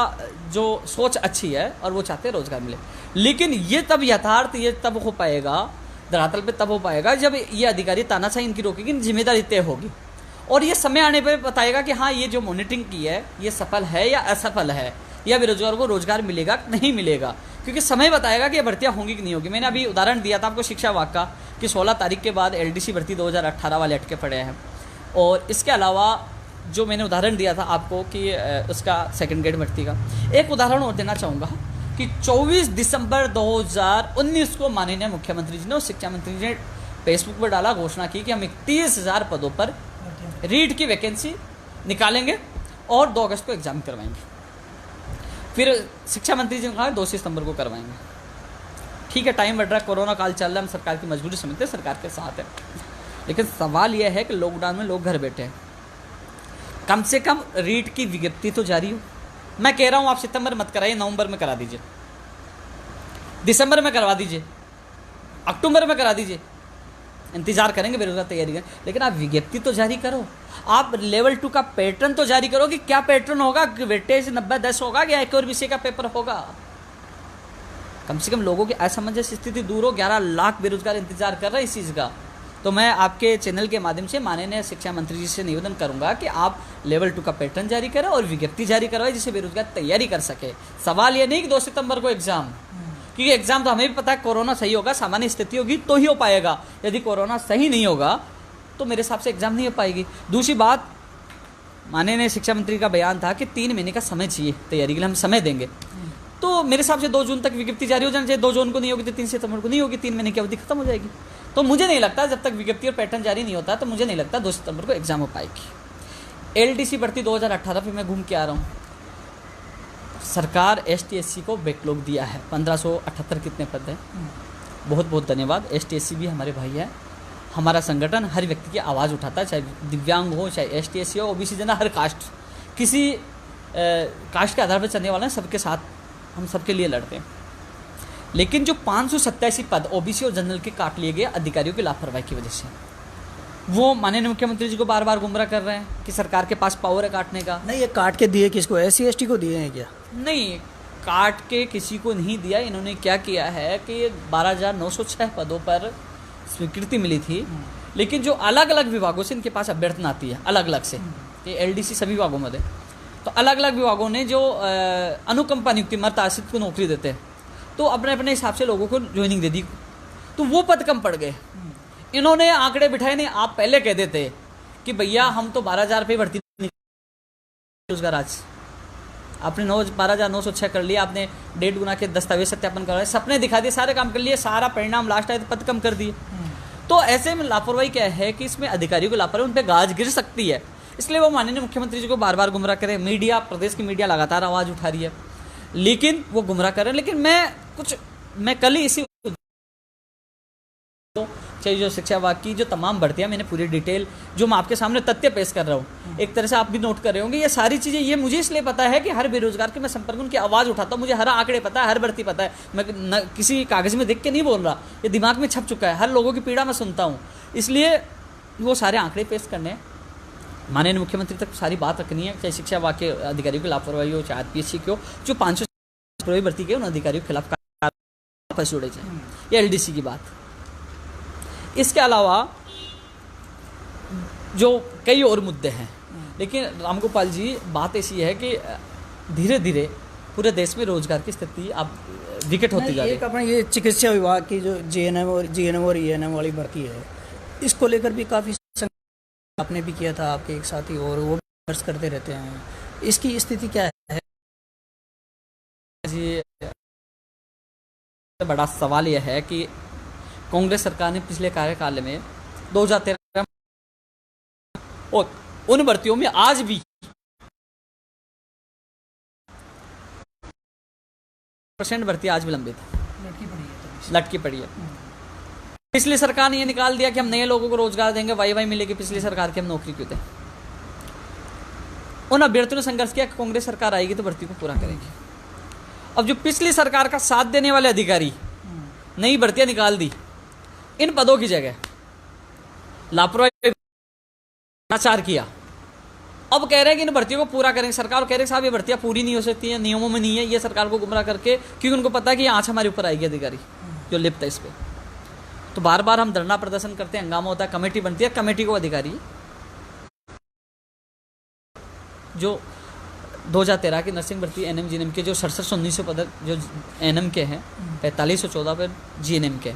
जो सोच अच्छी है और वो चाहते हैं रोजगार मिले। लेकिन ये तब यथार्थ ये तब हो पाएगा, धरातल पे तब हो पाएगा जब ये अधिकारी तानाशाही इनकी रोकेगी, जिम्मेदारी तय होगी और ये समय आने पे बताएगा कि हाँ ये जो मॉनिटरिंग की है ये सफल है या असफल है, या बेरोजगारों को रोजगार मिलेगा नहीं मिलेगा, क्योंकि समय बताएगा कि ये भर्तियाँ होंगी कि नहीं होगी। मैंने अभी उदाहरण दिया था आपको शिक्षा विभाग का कि 16 तारीख के बाद LDC भर्ती 2018 वाले अटके पड़े हैं। और इसके अलावा जो मैंने उदाहरण दिया था आपको कि उसका सेकंड ग्रेड भर्ती का, एक उदाहरण और देना चाहूँगा कि 24 दिसंबर 2019 को माननीय मुख्यमंत्री जी ने और शिक्षा मंत्री जी ने फेसबुक पर डाला, घोषणा की कि हम 31,000 पदों पर रीट की वैकेंसी निकालेंगे और 2 अगस्त को एग्जाम करवाएंगे। फिर शिक्षा मंत्री जी ने कहा 2 सितंबर को करवाएंगे। ठीक है, टाइम बढ़ रहा है, कोरोना काल चल रहा है, हम सरकार की मजबूरी समझते हैं, सरकार के साथ है। लेकिन सवाल यह है कि लॉकडाउन में लोग घर बैठे हैं, कम से कम रीट की विज्ञप्ति तो जारी हो। मैं कह रहा हूं आप सितंबर मत कराइए, नवंबर में करा दीजिए, दिसंबर में करवा दीजिए, अक्टूबर में करा दीजिए, इंतजार करेंगे, बेरोजगार तैयारी करें, लेकिन आप विज्ञप्ति तो जारी करो। आप लेवल 2 का पैटर्न तो जारी करो कि क्या पैटर्न होगा, वेटेज 90-10 होगा या एक और विषय का पेपर होगा। कम से कम लोगों की असमंजस स्थिति दूर हो। 11 लाख बेरोजगार इंतजार कर रहे हैं इस चीज़ का। तो मैं आपके चैनल के माध्यम से माननीय शिक्षा मंत्री जी से निवेदन करूंगा कि आप लेवल 2 का पैटर्न जारी करें और विज्ञप्ति जारी करवाएं जिससे बेरोजगार तैयारी कर सके। सवाल ये नहीं कि 2 सितंबर को एग्जाम, क्योंकि एग्जाम तो हमें भी पता है कोरोना सही होगा, सामान्य स्थिति होगी तो ही हो पाएगा। यदि कोरोना सही नहीं होगा तो मेरे हिसाब से एग्जाम नहीं हो पाएगी। दूसरी बात, माननीय शिक्षा मंत्री का बयान था कि 3 महीने का समय चाहिए तैयारी के लिए, हम समय देंगे। तो मेरे हिसाब से 2 जून तक विज्ञप्ति जारी हो जानी चाहिए। 2 जून को नहीं होगी तो 3 सितंबर को नहीं होगी, 3 महीने की अवधि खत्म हो जाएगी। तो मुझे नहीं लगता, जब तक विज्ञप्ति और पैटर्न जारी नहीं होता तो मुझे नहीं लगता 2 सितंबर को एग्जाम हो पाएगी। LDC भर्ती 2018 पे मैं घूम के आ रहा हूँ। सरकार ST-SC को बैकलॉग दिया है, 1578 कितने पद हैं। बहुत बहुत धन्यवाद। ST-SC भी हमारे भाई है। हमारा संगठन हर व्यक्ति की आवाज़ उठाता है, चाहे दिव्यांग हो, चाहे ST-SC हो, OBC जना, हर कास्ट, किसी कास्ट के आधार पर चलने वाले हैं, सबके साथ हम सबके लिए लड़ते हैं। लेकिन जो 587 पद OBC और जनरल के काट लिए गए अधिकारियों की लापरवाही की वजह से, वो माननीय मुख्यमंत्री जी को बार बार गुमराह कर रहे हैं कि सरकार के पास पावर है काटने का। नहीं, ये काट के दिए किसको, SC-ST को दिए हैं क्या? नहीं, काट के किसी को नहीं दिया। इन्होंने क्या किया है कि 12,906 पदों पर स्वीकृति मिली थी, लेकिन जो अलग अलग विभागों से इनके पास अभ्यर्थन आती है, अलग अलग से, ये LDC सभी विभागों में है, तो अलग अलग विभागों ने जो अनुकंपा नियुक्ति मर्द आश्रित को नौकरी देते हैं, तो अपने अपने हिसाब से लोगों को ज्वाइनिंग दे दी, तो वो पद कम पड़ गए। इन्होंने आंकड़े बिठाए नहीं। आप पहले कह देते कि भैया हम तो 12,000 पे भर्ती रोजगार, आज आपने 12,906 कर लिया, आपने 1.5 गुना के दस्तावेज सत्यापन करवाए, सपने दिखा दिए, सारे काम कर लिए, सारा परिणाम लास्ट आए तो पद कम कर दिए। तो ऐसे में लापरवाही क्या है कि इसमें अधिकारियों की लापरवाही, उन पर गाज गिर सकती है, इसलिए वो माननीय मुख्यमंत्री जी को बार बार गुमराह करें। मीडिया, प्रदेश की मीडिया लगातार आवाज़ उठा रही है, लेकिन वो गुमराह करें। लेकिन मैं कल ही इसी, चाहे जो शिक्षा विभाग की जो तमाम भर्तियां, मैंने पूरी डिटेल जो मैं आपके सामने तथ्य पेश कर रहा हूँ, एक तरह से आप भी नोट कर रहे होंगे, ये सारी चीज़ें ये मुझे इसलिए पता है कि हर बेरोजगार के मैं संपर्क उनकी आवाज़ उठाता हूँ, मुझे हर आंकड़े पता है, हर भर्ती पता है। मैं किसी कागज़ में देख के नहीं बोल रहा, ये दिमाग में छप चुका है, हर लोगों की पीड़ा मैं सुनता हूँ, इसलिए वो सारे आंकड़े पेश करने माननीय मुख्यमंत्री तक सारी बात रखनी है। चाहे शिक्षा विभाग के अधिकारियों की लापरवाही हो, चाहे RPSC की हो, जो 500 भर्ती के उन अधिकारियों के खिलाफ वापस जोड़े जाए, ये LDC की बात। इसके अलावा जो कई और मुद्दे हैं, लेकिन रामगोपाल जी बात ऐसी है कि धीरे धीरे पूरे देश में रोजगार की स्थिति अब विकट होती जा रही है। एक अपना ये चिकित्सा विभाग की जो GNM और ENM वाली भर्ती है, इसको लेकर भी काफ़ी आपने भी किया था, आपके एक साथी, और वो संघर्ष करते रहते हैं, इसकी स्थिति क्या है जी? बड़ा सवाल यह है कि कांग्रेस सरकार ने पिछले कार्यकाल में 2013 और उन भर्तियों में आज भी % भर्ती आज भी लंबित लटकी पड़ी है। पिछली सरकार ने ये निकाल दिया कि हम नए लोगों को रोजगार देंगे, वाई मिलेगी, पिछली सरकार की हम नौकरी क्यों दें। उन अभ्यर्थियों ने संघर्ष किया कि कांग्रेस सरकार आएगी तो भर्ती को पूरा करेगी। अब जो पिछली सरकार का साथ देने वाले अधिकारी नई भर्तियां निकाल दी इन पदों की जगह, लापरवाही भ्रष्टाचार किया। अब कह रहे हैं कि इन भर्तियों को पूरा करेंगे। सरकार कह रहे हैं साहब ये भर्तियां पूरी नहीं हो सकती हैं, नियमों में नहीं है, ये सरकार को गुमराह करके, क्योंकि उनको पता है कि आँच हमारे ऊपर आएगी अधिकारी जो लिप्त है इस पर। तो बार बार हम धरना प्रदर्शन करते हैं, हंगामा होता है, कमेटी बनती है, कमेटी को अधिकारी जो 2013 की नर्सिंग भर्ती एनएम जीएनएम के जो 67-1900 पद जो एनएम के हैं, 4514 पर जीएनएम के,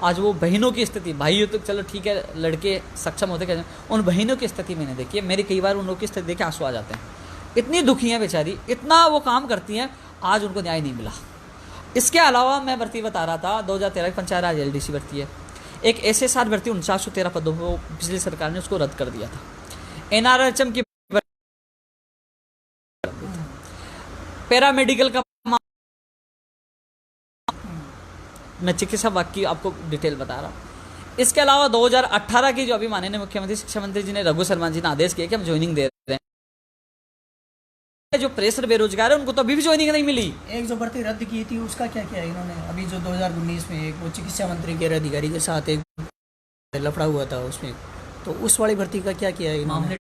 आज वो बहनों की स्थिति, भाई हो तो चलो ठीक है लड़के सक्षम होते कहते हैं, उन बहनों की स्थिति मैंने देखी है। मेरी कई बार उन लोगों की स्थिति देख के आंसू आ जाते हैं। इतनी दुखी हैं बेचारी, इतना वो काम करती हैं, आज उनको न्याय नहीं मिला। इसके अलावा मैं भर्ती बता रहा था 2013 की पंचायत राज एलडीसी भर्ती है, एक SSR भर्ती 4913 पदों पर पिछली सरकार ने उसको रद्द कर दिया था। NRHM की पैरामेडिकल का मैं चिकित्सा विभाग की आपको डिटेल बता रहा हूँ। इसके अलावा 2018 की जो अभी माननीय मुख्यमंत्री शिक्षा मंत्री जी ने रघु शर्मा जी ने आदेश किया कि हम ज्वाइनिंग दे रहे हैं, जो प्रेशर बेरोजगार है उनको तो अभी भी ज्वाइनिंग नहीं मिली। एक जो भर्ती रद्द की थी उसका क्या किया इन्होंने? अभी जो 2019 में एक वो चिकित्सा मंत्री के अधिकारी के साथ एक लफड़ा हुआ था उसमें, तो उस वाली भर्ती का क्या किया इन्होंने?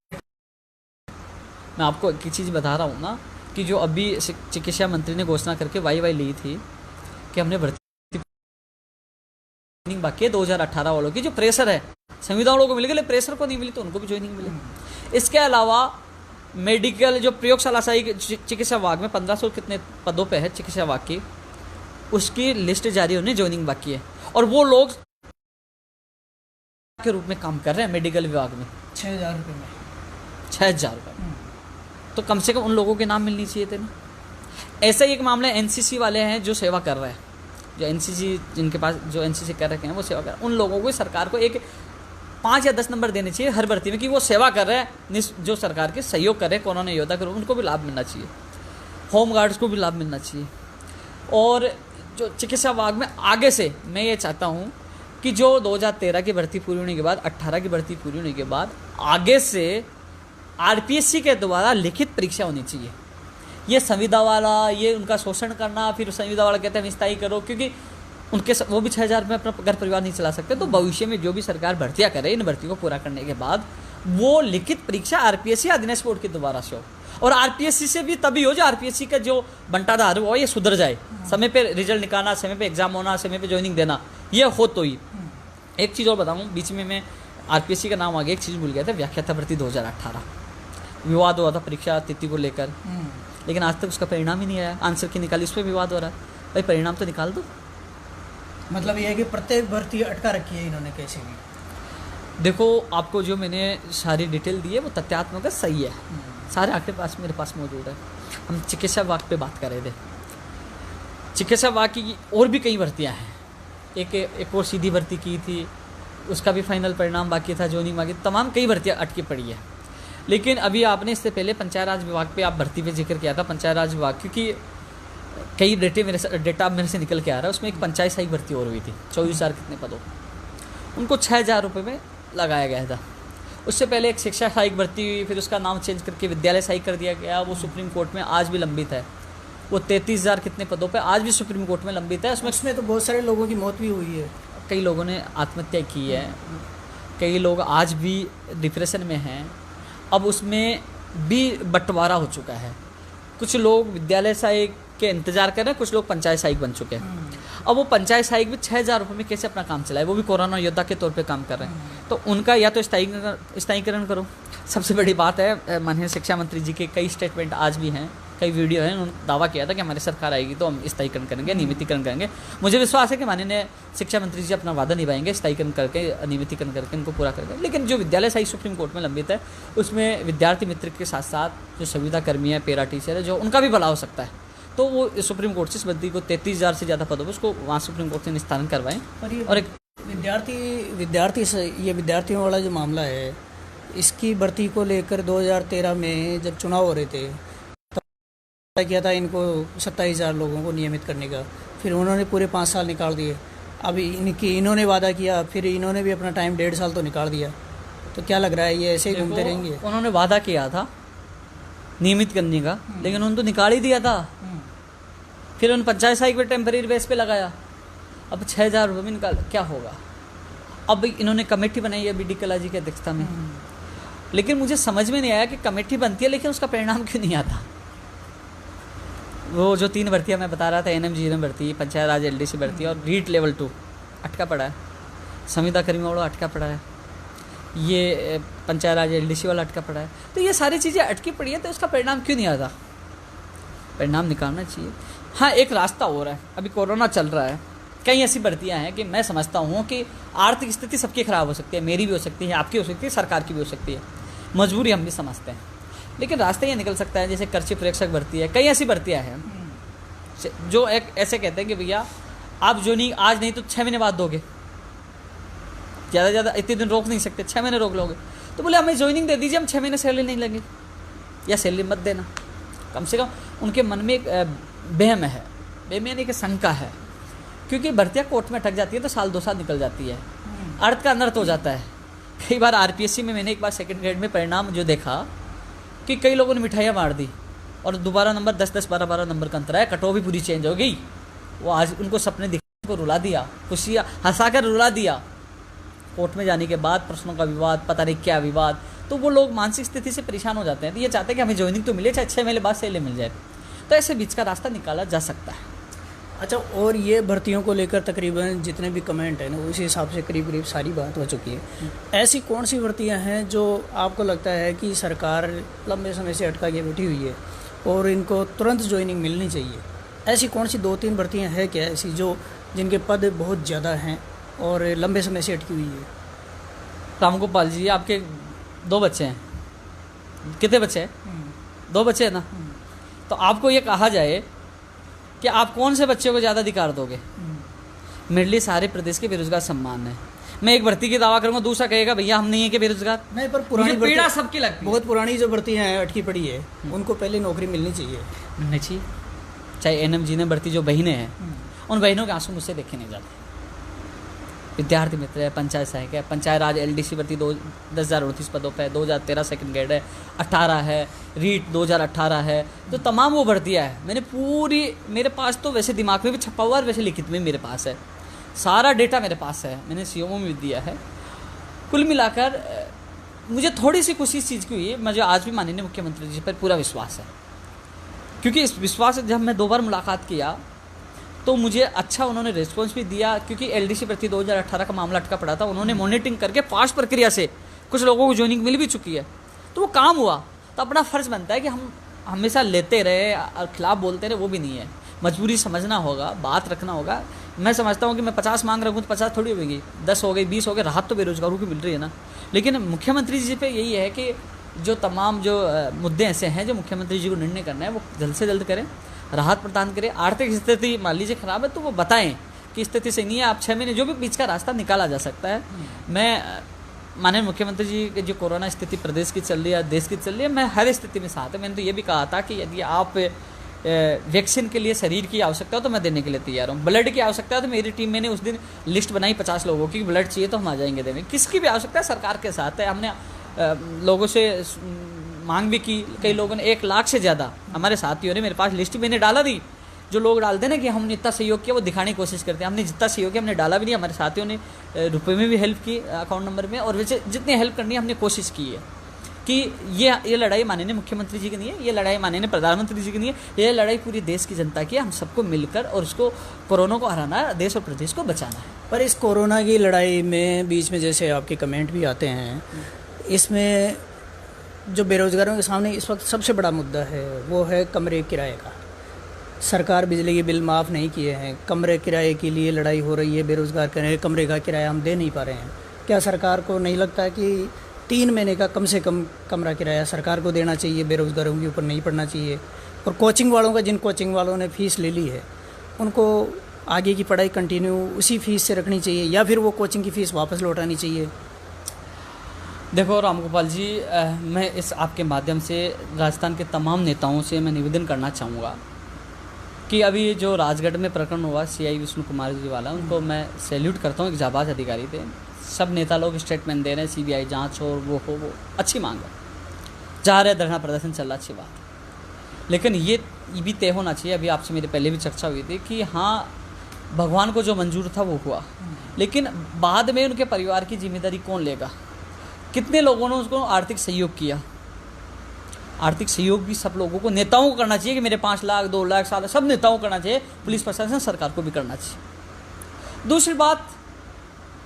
मैं आपको एक चीज़ बता रहा हूँ ना कि जो अभी चिकित्सा मंत्री ने घोषणा करके वाई ली थी कि हमने भर्ती बाकी है 2018 वालों की, जो प्रेशर है संविदा वालों को मिल गई, प्रेशर को नहीं मिली तो उनको भी ज्वाइनिंग मिली। इसके अलावा मेडिकल जो प्रयोगशाला सहायक चिकित्सा विभाग में 1500 कितने पदों पे है चिकित्सा विभाग की, उसकी लिस्ट जारी होने ज्वाइनिंग बाकी है, और वो लोग के रूप में काम कर रहे हैं मेडिकल विभाग में 6000 रुपये में 6000 रुपये, तो कम से कम उन लोगों के नाम मिलनी चाहिए थे ना। ऐसा ही एक मामला एनसीसी वाले हैं जो सेवा कर रहे हैं, जो एनसीसी जिनके पास जो एनसीसी कर रखे हैं वो सेवा कर रहे हैं, उन लोगों को सरकार को एक 5 या 10 नंबर देने चाहिए हर भर्ती में कि वो सेवा कर रहे हैं, जो सरकार के सहयोग कर रहे हैं, कोरोना योद्धा करो, उनको भी लाभ मिलना चाहिए, होम गार्ड्स को भी लाभ मिलना चाहिए। और जो चिकित्सा विभाग में आगे से मैं ये चाहता हूँ कि जो 2013 की भर्ती पूरी होने के बाद 18 की भर्ती पूरी होने के बाद आगे से आरपीएससी के द्वारा लिखित परीक्षा होनी चाहिए। ये संविदा वाला, ये उनका शोषण करना, फिर संविदा वाला कहते हैं स्थायी करो, क्योंकि उनके वो भी 6000 में अपना घर परिवार नहीं चला सकते। तो भविष्य में जो भी सरकार भर्तियां करे, इन भर्ती को पूरा करने के बाद वो लिखित परीक्षा आरपीएससी अधीनस्थ बोर्ड के द्वारा से हो, और आरपीएससी से भी तभी हो जो आरपीएससी का जो बंटाधार हो ये सुधर जाए, समय पे रिजल्ट निकालना, समय पे एग्जाम होना, समय पे ज्वाइनिंग देना, ये हो तो ही। एक चीज़ और बताऊँ, बीच में मैं आरपीएससी का नाम आगे एक चीज़ भूल गया था, व्याख्याता भर्ती 2018 विवाद हुआ था परीक्षा तिथि को लेकर, लेकिन आज तक उसका परिणाम ही नहीं आया। आंसर की निकाली, उस पर विवाद हो रहा है, भाई परिणाम तो निकाल दो। मतलब ये है कि प्रत्येक भर्ती अटका रखी है इन्होंने कैसे भी। देखो, आपको जो मैंने सारी डिटेल दी है वो तथ्यात्मक है, सही है, सारे आंकड़े पास मेरे पास मौजूद है। हम चिकित्सा विभाग पे बात कर रहे थे, चिकित्सा विभाग की और भी कई भर्तियाँ हैं, एक और सीधी भर्ती की थी, उसका भी फाइनल परिणाम बाकी था, ज्वाइनिंग बाकी, तमाम कई भर्तियाँ अटकी पड़ी है। लेकिन अभी आपने इससे पहले पंचायत राज विभाग पे आप भर्ती पे जिक्र किया था, पंचायत राज विभाग, क्योंकि कई डेटा मेरे से निकल के आ रहा है, उसमें एक पंचायत सहायक भर्ती और हुई थी 24,000 कितने पदों, उनको 6000 रुपये में लगाया गया था। उससे पहले एक शिक्षा सहायक भर्ती हुई, फिर उसका नाम चेंज करके विद्यालय सहायक कर दिया गया, वो सुप्रीम कोर्ट में आज भी लंबित है, वो 33,000 कितने पदों पर आज भी सुप्रीम कोर्ट में लंबित है। उसमें तो बहुत सारे लोगों की मौत भी हुई है, कई लोगों ने आत्महत्या की है, कई लोग आज भी डिप्रेशन में हैं। अब उसमें भी बंटवारा हो चुका है, कुछ लोग विद्यालय सहायक के इंतजार कर रहे हैं, कुछ लोग पंचायत सहायक बन चुके हैं। अब वो पंचायत सहायक भी 6000 रुपये में कैसे अपना काम चलाए, वो भी कोरोना योद्धा के तौर पे काम कर रहे हैं, तो उनका या तो स्थायीकरण करो। सबसे बड़ी बात है, माननीय शिक्षा मंत्री जी के कई स्टेटमेंट आज भी हैं, कई वीडियो हैं, उन्होंने दावा किया था कि हमारी सरकार आएगी तो हम स्थायीकरण करेंगे, नियमितीकरण करेंगे। मुझे विश्वास है कि माननीय शिक्षा मंत्री जी अपना वादा निभाएंगे, स्थायीकरण करके, नियमितीकरण करके इनको पूरा करेंगे। लेकिन जो विद्यालय सहायक सुप्रीम कोर्ट में लंबित है, उसमें विद्यार्थी मित्र के साथ साथ जो संविदा कर्मी है, पैरा टीचर है, जो उनका भी भला हो सकता है, तो वो सुप्रीम कोर्ट से इस बंदी को 33,000 से ज़्यादा पदों पर उसको वहाँ सुप्रीम कोर्ट से निस्तारण करवाएं। और एक विद्यार्थियों वाला जो मामला है, इसकी भर्ती को लेकर 2013 में जब चुनाव हो रहे थे तब किया था इनको 27,000 लोगों को नियमित करने का, फिर उन्होंने पूरे 5 साल निकाल दिए। अभी इन्होंने वादा किया, फिर इन्होंने भी अपना टाइम 1.5 साल तो निकाल दिया, तो क्या लग रहा है ये ऐसे ही घूमते रहेंगे? उन्होंने वादा किया था नियमित करने का, लेकिन उन्होंने तो निकाल ही दिया था, फिर उन पंचायत सहायक पे टेम्परेरी बेस पे लगाया, अब 6000 रुपये में निकाल, क्या होगा? अब इन्होंने कमेटी बनाई है BD कला जी की अध्यक्षता में, लेकिन मुझे समझ में नहीं आया कि कमेटी बनती है लेकिन उसका परिणाम क्यों नहीं आता। वो जो 3 भर्तियाँ मैं बता रहा था, NM भर्ती, पंचायत राज LDC भर्ती और रीट लेवल 2 अटका पड़ा है, संविदा कर्मियों वाला अटका पड़ा है, ये पंचायत राज LDC वाला अटका पड़ा है। तो ये सारी चीज़ें अटकी पड़ी है, तो उसका परिणाम क्यों नहीं आता? परिणाम निकालना चाहिए। हाँ, एक रास्ता हो रहा है, अभी कोरोना चल रहा है, कई ऐसी भर्तियाँ हैं कि मैं समझता हूँ कि आर्थिक स्थिति सबकी ख़राब हो सकती है, मेरी भी हो सकती है, आपकी हो सकती है, सरकार की भी हो सकती है, मजबूरी हम भी समझते हैं, लेकिन रास्ते ये निकल सकता है। जैसे कृषि प्रेक्षक भर्ती है, कई ऐसी भर्तियाँ हैं जो एक ऐसे कहते हैं कि भैया आप जो नहीं आज नहीं तो 6 महीने बाद दोगे, ज़्यादा ज़्यादा इतने दिन रोक नहीं सकते, 6 महीने रोक लोगे। तो बोले हमें ज्वाइनिंग दे दीजिए, हम 6 महीने सैलरी नहीं लगे, या सैलरी मत देना। कम से कम उनके मन में एक वहम है, वहम यानी कि शंका है, क्योंकि भर्तियाँ कोर्ट में अटक जाती है तो साल 2 साल निकल जाती है, अर्थ का अनर्थ हो जाता है। कई बार RPSC में मैंने एक बार 2nd ग्रेड में परिणाम जो देखा कि कई लोगों ने मिठाइयाँ मार दी और दोबारा नंबर 10-10, 12-12 नंबर का अंतर है, कट ऑफ भी पूरी चेंज हो गई। वो आज उनको सपने दिखा को रुला दिया, खुशियाँ हंसा कर रुला दिया। कोर्ट में जाने के बाद प्रश्नों का विवाद, पता नहीं क्या विवाद, तो वो लोग मानसिक स्थिति से परेशान हो जाते हैं। तो ये चाहते हैं कि हमें ज्वाइनिंग तो मिले, चाहे 6 महीने बाद सैलरी मिल जाए। तो ऐसे बीच का रास्ता निकाला जा सकता है। अच्छा, और ये भर्तियों को लेकर तकरीबन जितने भी कमेंट हैं ना, उसी हिसाब से करीब करीब सारी बात हो चुकी है। ऐसी कौन सी भर्तियां हैं जो आपको लगता है कि सरकार लंबे समय से अटका के बैठी हुई है और इनको तुरंत ज्वाइनिंग मिलनी चाहिए? ऐसी कौन सी 2-3 भर्तियां हैं क्या ऐसी जो जिनके पद बहुत ज़्यादा हैं और लंबे समय से अटकी हुई है? रामगोपाल जी, आपके 2 बच्चे हैं, कितने बच्चे हैं? 2 बच्चे हैं ना। तो आपको ये कहा जाए कि आप कौन से बच्चे को ज़्यादा अधिकार दोगे? मेरे लिए सारे प्रदेश के बेरोजगार सम्मान है। मैं एक भर्ती की दावा करूंगा, दूसरा कहेगा भैया हम नहीं है कि बेरोजगार। नहीं, पर पुरानी पीड़ा सबकी लगती है। बहुत पुरानी जो भर्तियाँ हैं अटकी पड़ी है, उनको पहले नौकरी मिलनी चाहिए। मिलनी चाहिए। चाहे NM भर्ती जो बहनें हैं, उन बहनों के आंसू मुझसे देखे नहीं जाते। विद्यार्थी मित्र है, पंचायत सहायक है, पंचायत राज LDC भर्ती 10,038 पदों पर 2013 2nd ग्रेड है, 18 है, रीट 2018 है। तो तमाम वो भर्तियाँ है, मैंने पूरी, मेरे पास तो वैसे दिमाग में भी छपा हुआ है, वैसे लिखित में मेरे पास है, सारा डेटा मेरे पास है, मैंने CMO में भी दिया है। कुल मिलाकर मुझे थोड़ी सी खुशी इस चीज़ की हुई है, मुझे आज भी माननीय मुख्यमंत्री जी पर पूरा विश्वास है, क्योंकि इस विश्वास से जब मैं 2 बार मुलाकात किया तो मुझे अच्छा उन्होंने रिस्पॉन्स भी दिया, क्योंकि LDC भर्ती 2018 का मामला अटका पड़ा था, उन्होंने मॉनिटरिंग करके फास्ट प्रक्रिया से कुछ लोगों को ज्वाइनिंग मिल भी चुकी है, तो वो काम हुआ। तो अपना फ़र्ज़ बनता है कि हम हमेशा लेते रहे और खिलाफ बोलते रहे, वो भी नहीं है, मजबूरी समझना होगा, बात रखना होगा। मैं समझता हूँ कि मैं 50 मांग रहा हूँ तो 50 थोड़ी होगी, 10 हो गई, 20 हो गए, राहत तो बेरोजगारों की मिल रही है ना। लेकिन मुख्यमंत्री जी पे यही है कि जो तमाम जो मुद्दे ऐसे हैं जो मुख्यमंत्री जी को निर्णय करना है, वो जल्द से जल्द करें, राहत प्रदान करें। आर्थिक स्थिति मान लीजिए खराब है तो वो बताएं कि स्थिति सही नहीं है, आप 6 महीने जो भी बीच का रास्ता निकाला जा सकता है। मैं माननीय मुख्यमंत्री जी की जो कोरोना स्थिति प्रदेश की चल रही है, देश की चल रही है, मैं हर स्थिति में साथ है। मैंने तो ये भी कहा था कि यदि आप वैक्सीन के लिए शरीर की आवश्यकता हो तो मैं देने के लिए तैयार हूँ, ब्लड की आवश्यकता है तो मेरी टीम, मैंने उस दिन लिस्ट बनाई 50 लोगों की, ब्लड चाहिए तो हम आ जाएंगे देने, किसकी भी आवश्यकता है सरकार के साथ है। हमने लोगों से मांग भी की, कई लोगों ने 1 लाख से ज़्यादा हमारे साथियों ने, मेरे पास लिस्ट मैंने डाला दी, जो लोग डालते ना कि हमने इतना सहयोग किया, वो दिखाने की कोशिश करते हैं। हमने जितना सहयोग किया हमने डाला भी नहीं, हमारे साथियों ने रुपए में भी हेल्प की, अकाउंट नंबर में, और वैसे जितनी हेल्प करनी है हमने कोशिश की है कि ये लड़ाई माननीय मुख्यमंत्री जी की नहीं है, ये लड़ाई माननीय प्रधानमंत्री जी की नहीं है, ये लड़ाई पूरी देश की जनता की है। हम सबको मिलकर और उसको कोरोना को हराना है, देश और प्रदेश को बचाना है। पर इस कोरोना की लड़ाई में बीच में जैसे आपके कमेंट भी आते हैं, इसमें जो बेरोजगारों के सामने इस वक्त सबसे बड़ा मुद्दा है वो है कमरे किराए का। सरकार बिजली के बिल माफ़ नहीं किए हैं, कमरे किराए के लिए लड़ाई हो रही है, बेरोजगार कह रहे हैं कमरे का किराया हम दे नहीं पा रहे हैं। क्या सरकार को नहीं लगता कि 3 महीने का कम से कम कमरा किराया सरकार को देना चाहिए, बेरोजगारों के ऊपर नहीं पड़ना चाहिए? और कोचिंग वालों का, जिन कोचिंग वालों ने फ़ीस ले ली है, उनको आगे की पढ़ाई कंटिन्यू उसी फ़ीस से रखनी चाहिए या फिर वो कोचिंग की फ़ीस वापस लौटानी चाहिए? देखो रामगोपाल जी, मैं इस आपके माध्यम से राजस्थान के तमाम नेताओं से मैं निवेदन करना चाहूँगा कि अभी जो राजगढ़ में प्रकरण हुआ CI विष्णु कुमार जी वाला, उनको मैं सैल्यूट करता हूँ, एक जाबाज अधिकारी थे। सब नेता लोग स्टेटमेंट दे रहे हैं, CBI जांच हो, वो अच्छी मांग है, जा रहे धरना प्रदर्शन चल रहा, अच्छी बात है। लेकिन ये भी तय होना चाहिए, अभी आपसे मेरे पहले भी चर्चा हुई थी कि हाँ, भगवान को जो मंजूर था वो हुआ, लेकिन बाद में उनके परिवार की जिम्मेदारी कौन लेगा? कितने लोगों ने उसको आर्थिक सहयोग किया? आर्थिक सहयोग भी सब लोगों को, नेताओं को करना चाहिए कि मेरे 5 लाख 2 लाख 7 लाख, सब नेताओं को करना चाहिए, पुलिस प्रशासन सरकार को भी करना चाहिए। दूसरी बात,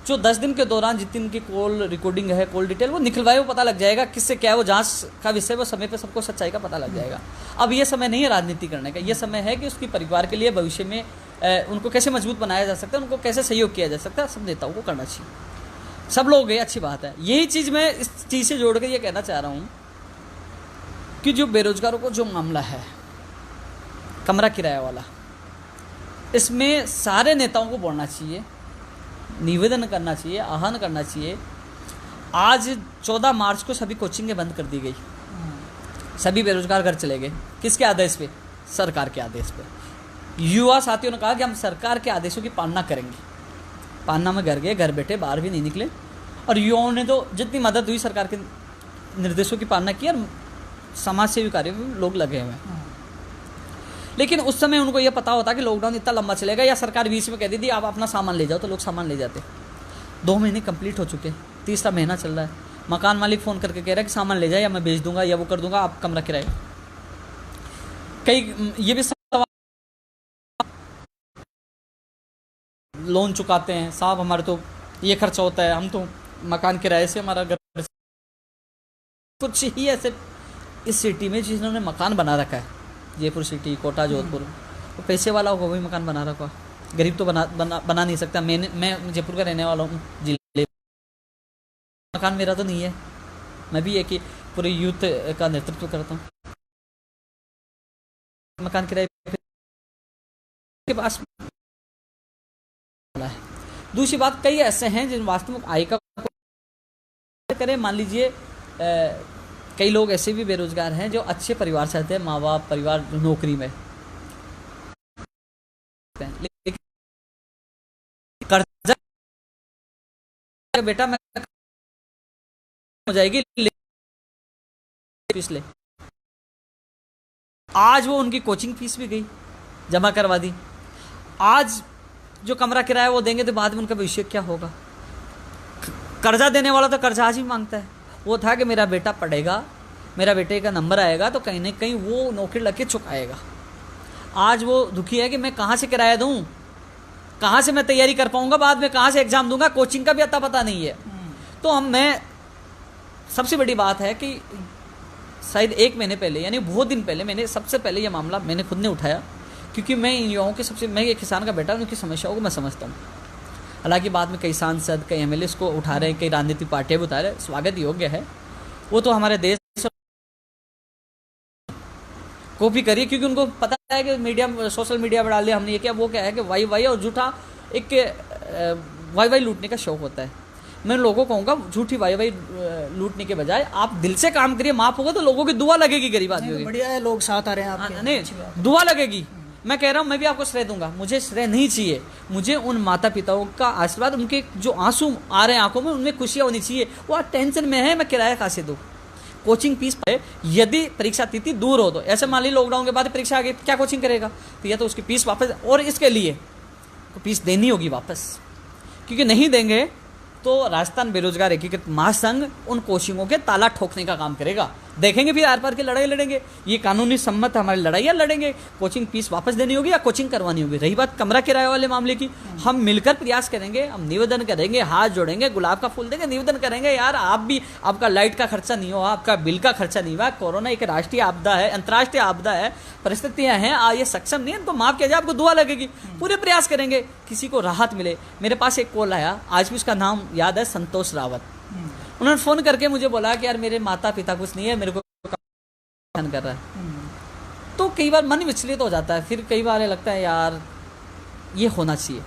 जो 10 दिन के दौरान जितनी उनकी कॉल रिकॉर्डिंग है, कॉल डिटेल वो निकलवाए, वो पता लग जाएगा किससे क्या है, वो जांच का विषय, वो समय पे सबको सच्चाई का पता लग जाएगा। अब ये समय नहीं है राजनीति करने का, ये समय है कि उसकी परिवार के लिए भविष्य में उनको कैसे मजबूत बनाया जा सकता है, उनको कैसे सहयोग किया जा सकता है, सब नेताओं को करना चाहिए। सब लोग गए, अच्छी बात है। यही चीज़ मैं इस चीज़ से जोड़ कर ये कहना चाह रहा हूँ कि जो बेरोजगारों को जो मामला है कमरा किराया वाला, इसमें सारे नेताओं को बोलना चाहिए, निवेदन करना चाहिए, आह्वान करना चाहिए। आज 14 मार्च को सभी कोचिंगें बंद कर दी गई, सभी बेरोजगार घर चले गए। किसके आदेश पे? सरकार के आदेश पे। युवा साथियों ने कहा कि हम सरकार के आदेशों की पालना करेंगे। पालना में घर गए, घर बैठे, बाहर भी नहीं निकले, और युवाओं ने तो जितनी मदद हुई सरकार के निर्देशों की पालना की, और समाज सेवी कार्यों में लोग लगे हुए हैं। लेकिन उस समय उनको यह पता होता कि लॉकडाउन इतना लंबा चलेगा, या सरकार बीच में कह देती आप अपना सामान ले जाओ, तो लोग सामान ले जाते। 2 महीने कंप्लीट हो चुके, 3रा महीना चल रहा है। मकान मालिक फ़ोन करके कह रहा है कि सामान ले जाए, या मैं बेच दूंगा, या वो कर दूंगा, आप कमरा किराए। कई ये भी लोन चुकाते हैं, साहब हमारे तो ये खर्चा होता है, हम तो मकान किराए से हमारा घर। कुछ ही ऐसे इस सिटी में जिन्होंने मकान बना रखा है, जयपुर सिटी, कोटा, जोधपुर, तो पैसे वाला होगा वही मकान बना रखा, गरीब तो बना नहीं सकता। मैं जयपुर का रहने वाला हूँ, जिले मकान मेरा तो नहीं है, मैं भी एक ही पूरे यूथ का नेतृत्व करता हूँ। मकान किराए के पास है। दूसरी बात, कई ऐसे हैं जिन वास्तविक आय का करें। मान लीजिए कई लोग ऐसे भी बेरोजगार हैं जो अच्छे परिवार से आते हैं, माँ बाप, परिवार नौकरी में, लेकिन कर्जा बेटा मैं हो जाएगी फीस ले। आज वो उनकी कोचिंग फीस भी गई, जमा करवा दी। आज जो कमरा किराया वो देंगे तो बाद में उनका भविष्य क्या होगा? कर्जा देने वाला तो कर्जा आज ही मांगता है। वो था कि मेरा बेटा पढ़ेगा, मेरा बेटे का नंबर आएगा तो कहीं ना कहीं वो नौकरी लग के चुकाएगा। आज वो दुखी है कि मैं कहाँ से किराया दूँ, कहाँ से मैं तैयारी कर पाऊँगा, बाद में कहाँ से एग्ज़ाम दूंगा, कोचिंग का भी अता पता नहीं है। तो मैं सबसे बड़ी बात है कि शायद 1 महीने पहले, यानी बहुत दिन पहले, मैंने सबसे पहले यह मामला मैंने खुद ने उठाया, क्योंकि मैं इन युवाओं के मैं एक किसान का बेटा, उनकी समस्याओं को मैं समझता हूँ। हालांकि बाद में कई सांसद, कई एमएलए इसको उठा रहे हैं, कई राजनीतिक पार्टियां भी उठा रहे हैं, स्वागत योग्य है। वो तो हमारे देश को भी करिए, क्योंकि उनको पता है कि मीडिया, सोशल मीडिया पर डाल दिया हमने, ये क्या वो क्या है कि वाई और झूठा एक वाई लूटने का शौक होता है। मैं लोगों को कहूँगा झूठी वाई लूटने के बजाय आप दिल से काम करिए, माफ होगा तो लोगों की दुआ लगेगी, गरीब आदमी की। बढ़िया है, लोग साथ आ रहे हैं आपके, नहीं दुआ लगेगी। मैं कह रहा हूँ, मैं भी आपको श्रेय दूंगा, मुझे श्रेय नहीं चाहिए, मुझे उन माता पिताओं का आशीर्वाद, उनके जो आंसू आ रहे हैं आंखों में, उनमें खुशियाँ होनी चाहिए। वो आज टेंशन में है, मैं किराया कहाँ से दूँ, कोचिंग फीस पे, यदि परीक्षा तिथि दूर हो तो, ऐसे मान ली लॉकडाउन के बाद परीक्षा आ गई, क्या कोचिंग करेगा? तो या तो उसकी फीस वापस, और इसके लिए तो फीस देनी होगी वापस, क्योंकि नहीं देंगे तो राजस्थान बेरोजगार एकीकृत महासंघ उन कोचिंगों के ताला ठोकने का काम करेगा। देखेंगे फिर आर पार की लड़ाई लड़ेंगे, ये कानूनी सम्मत हमारी लड़ाइयाँ लड़ेंगे, कोचिंग फीस वापस देनी होगी या कोचिंग करवानी होगी। रही बात कमरा किराए वाले मामले की, हम मिलकर प्रयास करेंगे, हम निवेदन करेंगे, हाथ जोड़ेंगे, गुलाब का फूल देंगे, निवेदन करेंगे, यार आप भी, आपका लाइट का खर्चा नहीं हुआ, आपका बिल का खर्चा नहीं हुआ, कोरोना एक राष्ट्रीय आपदा है, अंतर्राष्ट्रीय आपदा है, परिस्थितियाँ हैं, ये सक्षम नहीं है, इनको माफ किया जाए, आपको दुआ लगेगी, पूरे प्रयास करेंगे किसी को राहत मिले। मेरे पास एक कॉल आया, आज भी उसका नाम याद है, संतोष रावत। उन्होंने फ़ोन करके मुझे बोला कि यार मेरे माता पिता कुछ नहीं है, मेरे को कर रहा है। तो कई बार मन विचलित हो जाता है, फिर कई बार लगता है यार ये होना चाहिए।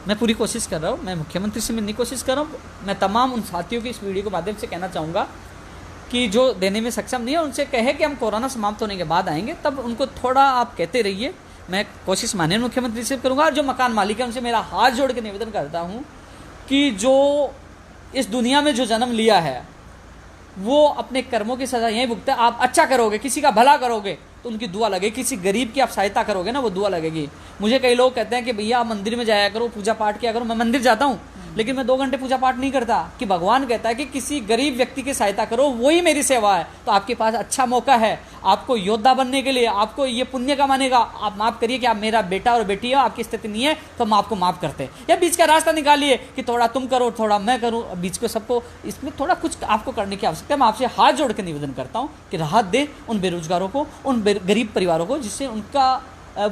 मैं पूरी कोशिश कर रहा हूँ, मैं मुख्यमंत्री से मिलने की कोशिश कर रहा हूँ। मैं तमाम उन साथियों की इस वीडियो के माध्यम से कहना चाहूँगा कि जो देने में सक्षम नहीं है, उनसे कहे कि हम कोरोना समाप्त होने के बाद आएंगे, तब उनको थोड़ा आप कहते रहिए। मैं कोशिश माननीय मुख्यमंत्री से करूँगा, और जो मकान मालिक है उनसे मेरा हाथ जोड़ के निवेदन करता हूँ कि जो इस दुनिया में जो जन्म लिया है वो अपने कर्मों की सजा यहीं भुगते। आप अच्छा करोगे, किसी का भला करोगे तो उनकी दुआ लगेगी, किसी गरीब की आप सहायता करोगे ना, वो दुआ लगेगी। मुझे कई लोग कहते हैं कि भैया आप मंदिर में जाया करो, पूजा पाठ किया करो। मैं मंदिर जाता हूँ, लेकिन मैं 2 घंटे पूजा पाठ नहीं करता कि भगवान कहता है कि किसी गरीब व्यक्ति की सहायता करो, वही मेरी सेवा है। तो आपके पास अच्छा मौका है आपको योद्धा बनने के लिए, आपको ये पुण्य कमाने का। आप माफ़ करिए कि आप मेरा बेटा और बेटी हो, आपकी स्थिति नहीं है तो हम आपको माफ़ करते हैं, या बीच का रास्ता निकालिए कि थोड़ा तुम करो थोड़ा मैं करूँ, बीच को सबको इसमें थोड़ा कुछ आपको करने की आवश्यकता है। मैं आपसे हाथ जोड़ के निवेदन करता हूँ कि राहत दे उन बेरोजगारों को, उन गरीब परिवारों को, जिससे उनका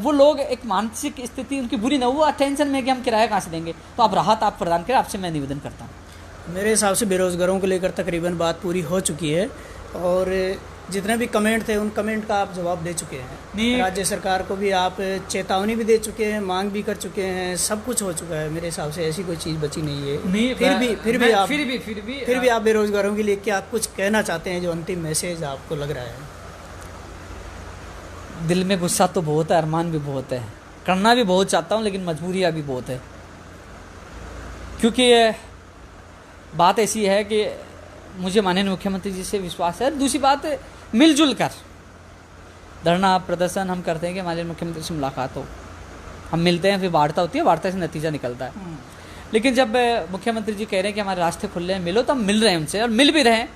वो लोग एक मानसिक स्थिति उनकी बुरी ना हो, वो टेंशन में कि हम किराया कहाँ से देंगे। तो आप राहत आप प्रदान करें, आपसे मैं निवेदन करता हूँ। मेरे हिसाब से बेरोज़गारों को लेकर तकरीबन बात पूरी हो चुकी है, और जितने भी कमेंट थे उन कमेंट का आप जवाब दे चुके हैं। राज्य सरकार को भी आप चेतावनी भी दे चुके हैं, मांग भी कर चुके हैं, सब कुछ हो चुका है। मेरे हिसाब से ऐसी कोई चीज़ बची नहीं है। नहीं, फिर भी आप बेरोज़गारों के लिए क्या कुछ कहना चाहते हैं, जो अंतिम मैसेज आपको लग रहा है? दिल में गुस्सा तो बहुत है, अरमान भी बहुत है, करना भी बहुत चाहता हूँ, लेकिन मजबूरियाँ भी बहुत है। क्योंकि बात ऐसी है कि मुझे माननीय मुख्यमंत्री जी से विश्वास है। दूसरी बात, मिलजुल कर धरना प्रदर्शन हम करते हैं कि माननीय मुख्यमंत्री से मुलाकात हो, हम मिलते हैं, फिर वार्ता होती है, वार्ता से नतीजा निकलता है। लेकिन जब मुख्यमंत्री जी कह रहे हैं कि हमारे रास्ते खुल रहे हैं, मिलो, तो हम मिल रहे हैं उनसे, और मिल भी रहे हैं,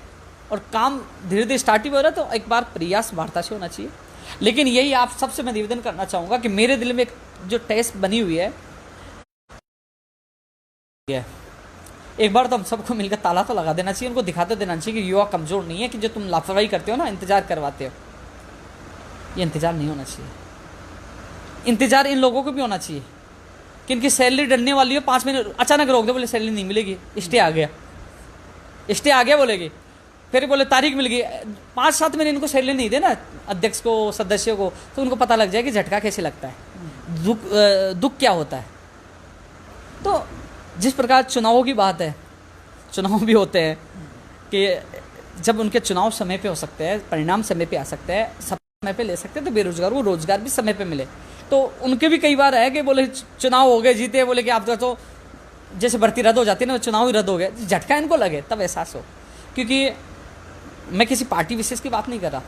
और काम धीरे धीरे स्टार्ट ही हो रहा है। तो एक बार प्रयास वार्ता से होना चाहिए। लेकिन यही आप सबसे मैं निवेदन करना चाहूँगा कि मेरे दिल में एक जो टेस्ट बनी हुई है, एक बार तो हम सबको मिलकर ताला तो लगा देना चाहिए, उनको दिखाते देना चाहिए कि युवा कमज़ोर नहीं है, कि जो तुम लापरवाही करते हो ना, इंतजार करवाते हो, ये इंतजार नहीं होना चाहिए। इंतजार इन लोगों को भी होना चाहिए कि इनकी सैलरी डलने वाली हो, 5 महीने अचानक रोक दे, बोले सैलरी नहीं मिलेगी, स्टे आ गया बोलेगी, फिर बोले तारीख मिल गई, 5-7 महीने इनको सैलरी नहीं देना अध्यक्ष को, सदस्यों को, तो उनको पता लग जाए कि झटका कैसे लगता है, दुख क्या होता है। तो जिस प्रकार चुनावों की बात है, चुनाव भी होते हैं कि जब उनके चुनाव समय पे हो सकते हैं, परिणाम समय पे आ सकते हैं, सब समय पे ले सकते हैं, तो बेरोजगार को रोजगार भी समय पे मिले। तो उनके भी कई बार है कि बोले चुनाव हो गए, जीते, बोले कि आप तो जैसे भर्ती रद्द हो जाती है ना, चुनाव ही रद्द हो गया, झटका इनको लगे तब एहसास हो। क्योंकि मैं किसी पार्टी विशेष की बात नहीं कर रहा,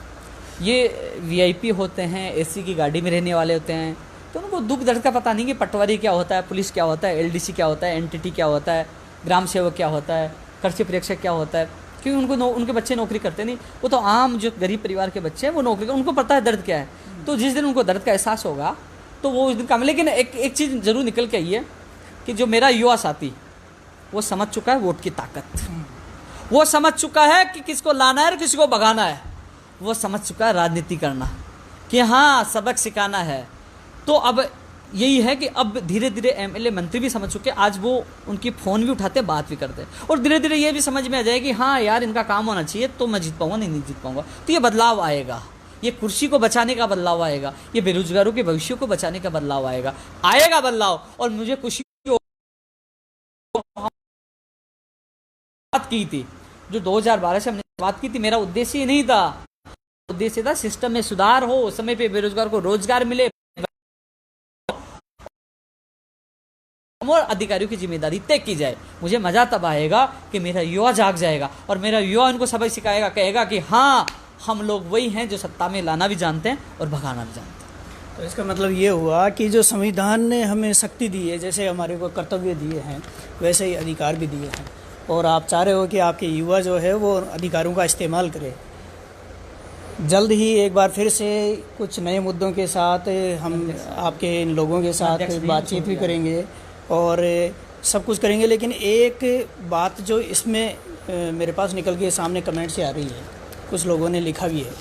ये VIP होते हैं, AC की गाड़ी में रहने वाले होते हैं, तो उनको दुख दर्द का पता नहीं कि पटवारी क्या होता है, पुलिस क्या होता है, LDC क्या होता है, NTT क्या होता है, ग्राम सेवक क्या होता है, कृषि प्रेक्षक क्या होता है। क्योंकि उनके बच्चे नौकरी करते नहीं, वो तो आम जो गरीब परिवार के बच्चे हैं वो नौकरी, उनको पता है दर्द क्या है। तो जिस दिन उनको दर्द का एहसास होगा तो वो उस दिन काम। लेकिन एक चीज़ ज़रूर निकल के आई है कि जो मेरा युवा साथी, वो समझ चुका है वोट की ताकत, वो समझ चुका है कि किसको लाना है और किसको भगाना है, वो समझ चुका है राजनीति करना, कि हाँ सबक सिखाना है। तो अब यही है कि अब धीरे धीरे MLA मंत्री भी समझ चुके, आज वो उनकी फ़ोन भी उठाते, बात भी करते, और धीरे धीरे ये भी समझ में आ जाए कि हाँ यार इनका काम होना चाहिए, तो मैं जीत पाऊँगा, नहीं जीत पाऊँगा। तो ये बदलाव आएगा, ये कुर्सी को बचाने का बदलाव आएगा, ये बेरोजगारों के भविष्य को बचाने का बदलाव आएगा बदलाव। और मुझे खुशी बात की थी, जो 2012 से हमने बात की थी, मेरा उद्देश्य ये नहीं था, उद्देश्य था सिस्टम में सुधार हो, समय पे बेरोजगार को रोजगार मिले, और अधिकारियों की जिम्मेदारी तय की जाए। मुझे मजा तब आएगा कि मेरा युवा जाग जाएगा, और मेरा युवा इनको सबक सिखाएगा, कहेगा कि हाँ हम लोग वही हैं जो सत्ता में लाना भी जानते हैं और भगाना भी जानते हैं। तो इसका मतलब ये हुआ कि जो संविधान ने हमें शक्ति दी है, जैसे हमारे को कर्तव्य दिए हैं, वैसे ही अधिकार भी दिए हैं, और आप चाह रहे हो कि आपके युवा जो है वो अधिकारों का इस्तेमाल करे। जल्द ही एक बार फिर से कुछ नए मुद्दों के साथ हम आपके इन लोगों के साथ बातचीत भी करेंगे और सब कुछ करेंगे। लेकिन एक बात जो इसमें मेरे पास निकल के सामने कमेंट से आ रही है, कुछ लोगों ने लिखा भी है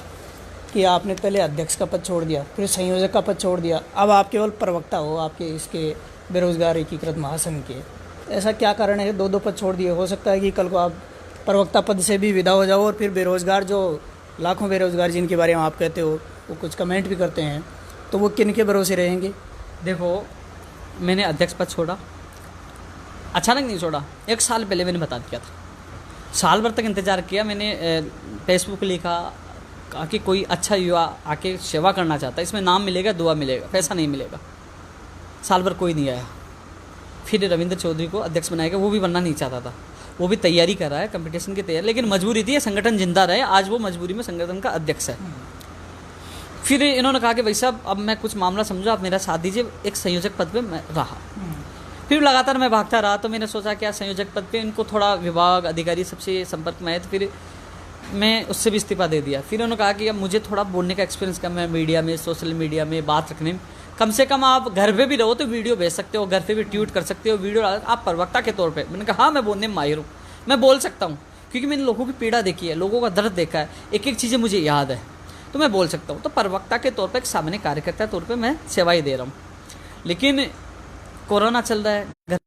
कि आपने पहले अध्यक्ष का पद छोड़ दिया, फिर संयोजक का पद छोड़ दिया, अब आप केवल प्रवक्ता हो आपके इसके बेरोजगार एकीकृत महासंघ के। ऐसा क्या कारण है 2-2 पद छोड़ दिए? हो सकता है कि कल को आप प्रवक्ता पद से भी विदा हो जाओ, और फिर बेरोजगार जो लाखों बेरोजगार जिनके बारे में आप कहते हो वो कुछ कमेंट भी करते हैं, तो वो किन के भरोसे रहेंगे? देखो, मैंने अध्यक्ष पद छोड़ा, अचानक नहीं छोड़ा, 1 साल पहले मैंने बता दिया था। साल भर तक इंतज़ार किया मैंने, फेसबुक लिखा, कहा कि कोई अच्छा युवा आके सेवा करना चाहता है, इसमें नाम मिलेगा, दुआ मिलेगा, पैसा नहीं मिलेगा। साल भर कोई नहीं आया। फिर रविंद्र चौधरी को अध्यक्ष बनाएगा, वो भी बनना नहीं चाहता था, वो भी तैयारी कर रहा है, कंपटीशन की तैयारी, लेकिन मजबूरी थी, संगठन जिंदा रहे, आज वो मजबूरी में संगठन का अध्यक्ष है। फिर इन्होंने कहा कि भाई साहब अब मैं कुछ मामला समझो, आप मेरा साथ दीजिए, एक संयोजक पद पे मैं रहा। फिर लगातार मैं भागता रहा, तो मैंने सोचा क्या संयोजक पद पे इनको थोड़ा विभाग अधिकारी सबसे संपर्क में आए, तो फिर मैं उससे भी इस्तीफा दे दिया। फिर उन्होंने कहा कि अब मुझे थोड़ा बोलने का एक्सपीरियंस कम है, मीडिया में, सोशल मीडिया में बात रखने में, कम से कम आप घर पे भी रहो तो वीडियो भेज सकते हो, घर पे भी ट्वीट कर सकते हो, वीडियो आप प्रवक्ता के तौर पे। मैंने कहा हाँ मैं बोलने में माहिर हूँ, मैं बोल सकता हूँ, क्योंकि मैंने लोगों की पीड़ा देखी है, लोगों का दर्द देखा है, एक एक चीज़ें मुझे याद है, तो मैं बोल सकता हूँ। तो प्रवक्ता के तौर पर, एक सामान्य कार्यकर्ता के तौर पर मैं सेवाएँ दे रहा हूँ। लेकिन कोरोना चल रहा है, घर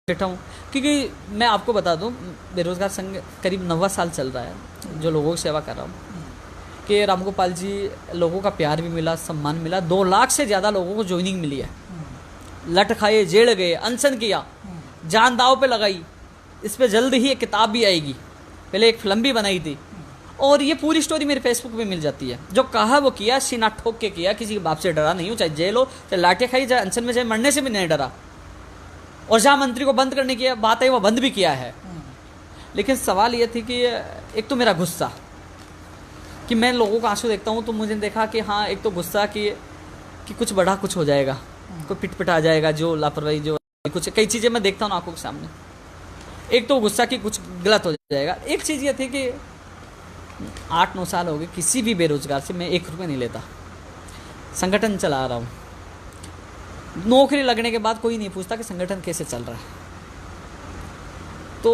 बैठा हूँ, क्योंकि मैं आपको बता दूँ बेरोजगार संघ करीब 9वां साल चल रहा है जो लोगों की सेवा कर रहा हूँ, कि रामगोपाल जी लोगों का प्यार भी मिला, सम्मान मिला, 2 लाख से ज़्यादा लोगों को ज्वाइनिंग मिली है, लट खाए, जेल गए, अनशन किया, जान दाव पे लगाई। इस पे जल्द ही एक किताब भी आएगी, पहले एक फिल्म भी बनाई थी, और ये पूरी स्टोरी मेरे फेसबुक पे मिल जाती है। जो कहा वो किया, सीना ठोक के किया, किसी के बाप से डरा नहीं हूँ, चाहे जेल हो, चाहे लाठे खाई, चाहे अनशन में, चाहे मरने से भी नहीं डरा। और जहाँ मंत्री को बंद करने की बात है वो बंद भी किया है। लेकिन सवाल ये थी कि एक तो मेरा गुस्सा कि मैं लोगों का आंसू देखता हूँ, तो मुझे देखा कि हाँ एक तो गुस्सा कि कुछ बड़ा कुछ हो जाएगा, कोई पिट आ जाएगा, जो लापरवाही, जो कुछ कई चीज़ें मैं देखता हूँ आंखों के सामने। एक तो गुस्सा कि कुछ गलत हो जाएगा। एक चीज़ ये थी कि 8-9 साल हो गए किसी भी बेरोजगार से मैं 1 रुपये नहीं लेता, संगठन चला रहा हूँ। नौकरी लगने के बाद कोई नहीं पूछता कि संगठन कैसे चल रहा है। तो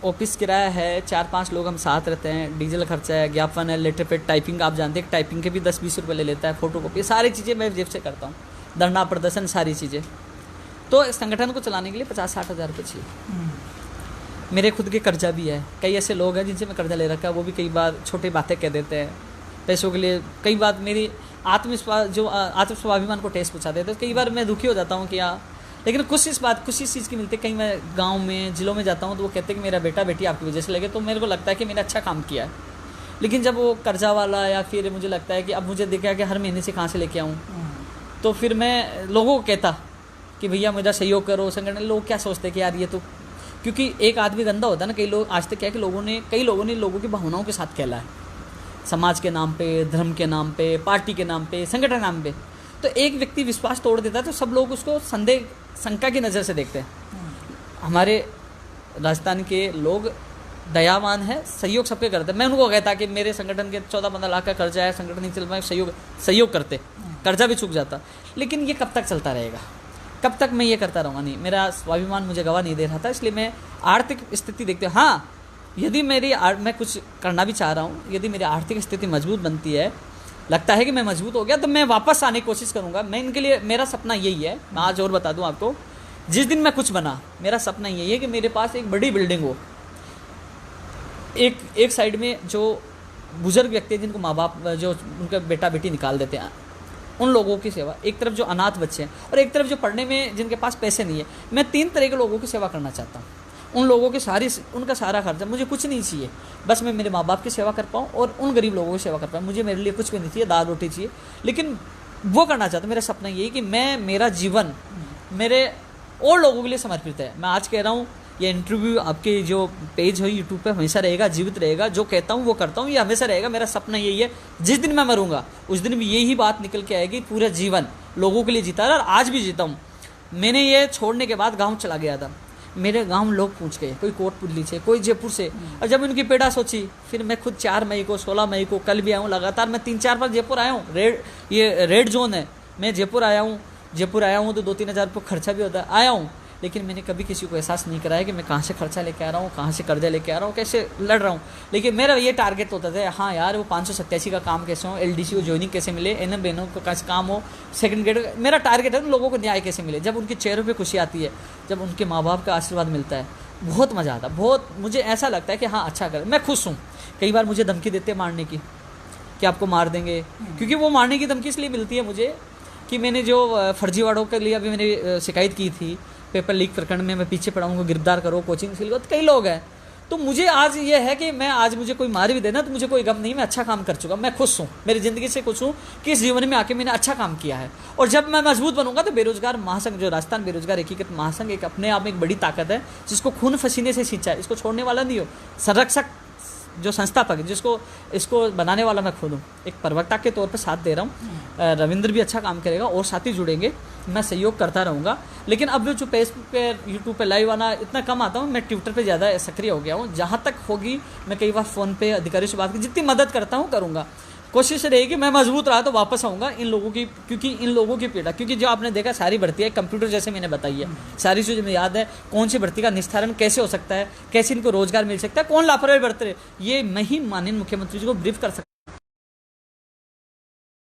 ऑफिस किराया है, 4-5 लोग हम साथ रहते हैं, डीजल खर्चा है, ज्ञापन है, लेटर पेड, टाइपिंग आप जानते हैं, टाइपिंग के भी 10-20 रुपये ले लेता है, फोटो कॉपी, सारी चीज़ें मैं जेब से करता हूँ, धरना प्रदर्शन सारी चीज़ें। तो संगठन को चलाने के लिए 50-60 हज़ार रुपये चाहिए। मेरे खुद के कर्जा भी है, कई ऐसे लोग हैं जिनसे मैं कर्जा ले रखा है, वो भी कई बार छोटी बातें कह देते हैं पैसों के लिए। कई बार मेरी आत्मस्वाभिमान को ठेस पहुँचा देते हैं। कई बार मैं दुखी हो जाता हूँ कि यार, लेकिन कुछ इस चीज़ की मिलती है। कहीं मैं गांव में, जिलों में जाता हूँ तो वो कहते हैं कि मेरा बेटा बेटी आपकी वजह से लगे, तो मेरे को लगता है कि मैंने अच्छा काम किया है। लेकिन जब वो कर्जा वाला, या फिर मुझे लगता है कि अब मुझे देखा कि हर महीने से कहाँ से लेके आऊँ, तो फिर मैं लोगों को कहता कि भैया मेरा सहयोग करो, संगठन। लोग क्या सोचते हैं कि यार ये तो, क्योंकि एक आदमी गंदा होता है ना। कई लोग आज तक क्या है कि कई लोगों ने लोगों की भावनाओं के साथ खेला है, समाज के नाम पे, धर्म के नाम पे, पार्टी के नाम पे, संगठन के नाम पे। तो एक व्यक्ति विश्वास तोड़ देता है तो सब लोग उसको शंका की नज़र से देखते हैं। हमारे राजस्थान के लोग दयावान है, सहयोग सबके करते हैं। मैं उनको कहता कि मेरे संगठन के 14-15 लाख का कर्जा है, संगठन नहीं चल पाए, सहयोग करते, कर्जा भी चूक जाता। लेकिन ये कब तक चलता रहेगा, कब तक मैं ये करता रहूँगा? नहीं, मेरा स्वाभिमान मुझे गवाह नहीं दे रहा था, इसलिए मैं आर्थिक स्थिति देखते हुए, हाँ यदि मैं कुछ करना भी चाह रहा हूँ, यदि मेरी आर्थिक स्थिति मजबूत बनती है, लगता है कि मैं मजबूत हो गया, तो मैं वापस आने की कोशिश करूँगा। मैं इनके लिए, मेरा सपना यही है, मैं आज और बता दूँ आपको, जिस दिन मैं कुछ बना, मेरा सपना यही है कि मेरे पास एक बड़ी बिल्डिंग हो, एक साइड में जो बुजुर्ग व्यक्ति हैं जिनको माँ बाप जो उनका बेटा बेटी निकाल देते हैं, उन लोगों की सेवा, एक तरफ जो अनाथ बच्चे हैं और एक तरफ जो पढ़ने में जिनके पास पैसे नहीं है। मैं 3 तरह के लोगों की सेवा करना चाहता हूँ। उन लोगों की उनका सारा खर्चा, मुझे कुछ नहीं चाहिए, बस मैं मेरे माँ बाप की सेवा कर पाऊँ और उन गरीब लोगों की सेवा कर पाऊँ। मुझे मेरे लिए कुछ भी नहीं चाहिए, दाल रोटी चाहिए, लेकिन वो करना चाहता हूँ। मेरा सपना यही कि मेरा जीवन मेरे और लोगों के लिए समर्पित है। मैं आज कह रहा हूँ, ये इंटरव्यू आपके जो पेज हो यूट्यूब पे हमेशा रहेगा, जीवित रहेगा। जो कहता हूँ वो करता हूँ, ये हमेशा रहेगा। मेरा सपना यही है, जिस दिन मैं मरूंगा उस दिन भी यही बात निकल के आएगी, पूरा जीवन लोगों के लिए जीता है और आज भी जीता हूँ। मैंने ये छोड़ने के बाद गाँव चला गया था, मेरे गांव में लोग पूछ गए, कोई कोटपुतली से, कोई जयपुर से, और जब उनकी पीड़ा सोची, फिर मैं खुद 4 मई को, 16 मई को, कल भी आया हूँ। लगातार मैं 3-4 बार जयपुर आया हूँ। ये रेड जोन है, मैं जयपुर आया हूँ तो 2-3 हज़ार रुपये खर्चा भी होता है, आया हूँ। लेकिन मैंने कभी किसी को एहसास नहीं कराया कि मैं कहाँ से खर्चा लेके आ रहा हूँ, कहाँ से कर्जा लेके आ रहा हूँ, कैसे लड़ रहा हूँ। लेकिन मेरा ये टारगेट होता था, हाँ यार वो 587 का काम कैसे हो, LDC को ज्वाइनिंग कैसे मिले, NM बहनों का कैसे काम हो, सेकंड ग्रेड। मेरा टारगेट है उन लोगों को न्याय कैसे मिले। जब उनके चेहरों पर खुशी आती है, जब उनके माँ बाप का आशीर्वाद मिलता है, बहुत मज़ा आता है। बहुत मुझे ऐसा लगता है कि हाँ अच्छा कर, मैं खुश हूँ। कई बार मुझे धमकी देते मारने की, कि आपको मार देंगे, क्योंकि वो मारने की धमकी इसलिए मिलती है मुझे कि मैंने जो फर्जीवाड़ों के लिए अभी मैंने शिकायत की थी, पेपर लीक प्रकरण में, मैं पीछे पड़ा हूँ, गिरफ्तार करो, कोचिंग सील करो, तो कई लोग हैं। तो मुझे आज ये है कि मैं आज मुझे कोई मार भी देना तो मुझे कोई गम नहीं, मैं अच्छा काम कर चुका, मैं खुश हूँ, मेरी ज़िंदगी से खुश हूँ कि इस जीवन में आके मैंने अच्छा काम किया है। और जब मैं मजबूत बनूंगा तो बेरोजगार महासंघ, जो राजस्थान बेरोजगार एकीकृत महासंघ, एक अपने आप में एक बड़ी ताकत है जिसको खून पसीने से सींचा है, इसको छोड़ने वाला नहीं हो। संरक्षक जो संस्थापक जिसको इसको बनाने वाला मैं खुद हूँ, एक प्रवक्ता के तौर पे साथ दे रहा हूँ। रविंद्र भी अच्छा काम करेगा और साथी जुड़ेंगे, मैं सहयोग करता रहूँगा। लेकिन अब जो फेसबुक पे यूट्यूब पे लाइव आना इतना कम आता हूँ, मैं ट्विटर पे ज़्यादा सक्रिय हो गया हूँ। जहाँ तक होगी मैं कई बार फ़ोन पे अधिकारियों से बात कर जितनी मदद करता हूँ करूँगा। कोशिश रहेगी मैं मजबूत रहा तो वापस आऊँगा इन लोगों की, क्योंकि इन लोगों की पीड़ा, क्योंकि जो आपने देखा सारी भर्ती है कंप्यूटर जैसे मैंने बताई है, सारी चीज़ मुझे याद है कौन सी भर्ती का निस्तारण कैसे हो सकता है, कैसे इनको रोजगार मिल सकता है, कौन लापरवाही बरत रहे, ये मैं ही माननीय मुख्यमंत्री जी को ब्रीफ कर सकता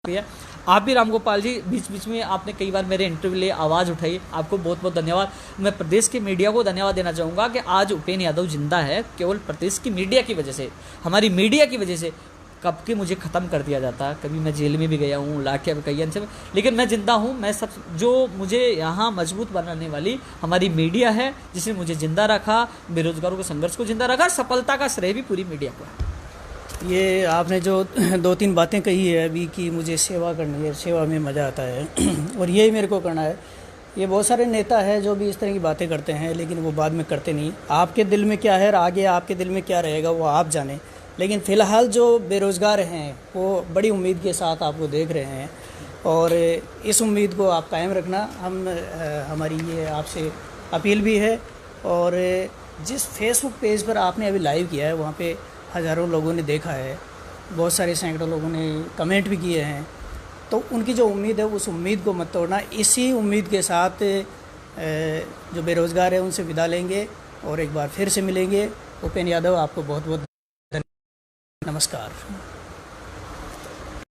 है। आप भी रामगोपाल जी बीच बीच में आपने कई बार मेरे इंटरव्यू लिए आवाज़ उठाई, आपको बहुत बहुत धन्यवाद। मैं प्रदेश की मीडिया को धन्यवाद देना चाहूँगा कि आज उपेन्द्र यादव जिंदा है केवल प्रदेश की मीडिया की वजह से, हमारी मीडिया की वजह से। कब के मुझे ख़त्म कर दिया जाता, कभी मैं जेल में भी गया हूँ, लाठियाँ भी कई से, लेकिन मैं जिंदा हूँ। मैं सब जो मुझे यहाँ मजबूत बनाने वाली हमारी मीडिया है, जिसने मुझे जिंदा रखा, बेरोजगारों के संघर्ष को जिंदा रखा, सफलता का श्रेय भी पूरी मीडिया को है। ये आपने जो 2-3 बातें कही है अभी कि मुझे सेवा करनी है, सेवा में मज़ा आता है और यही मेरे को करना है। ये बहुत सारे नेता हैं जो भी इस तरह की बातें करते हैं, लेकिन वो बाद में करते नहीं। आपके दिल में क्या है और आगे आपके दिल में क्या रहेगा वो आप जाने। लेकिन फ़िलहाल जो बेरोज़गार हैं वो बड़ी उम्मीद के साथ आपको देख रहे हैं और इस उम्मीद को आप कायम रखना। हमारी ये आपसे अपील भी है। और जिस फेसबुक पेज पर आपने अभी लाइव किया है वहाँ पे हज़ारों लोगों ने देखा है, बहुत सारे सैकड़ों लोगों ने कमेंट भी किए हैं। तो उनकी जो उम्मीद है उस उम्मीद को मत तोड़ना। इसी उम्मीद के साथ जो बेरोज़गार है उनसे विदा लेंगे और एक बार फिर से मिलेंगे। उपेन्द्र यादव आपको बहुत बहुत नमस्कार।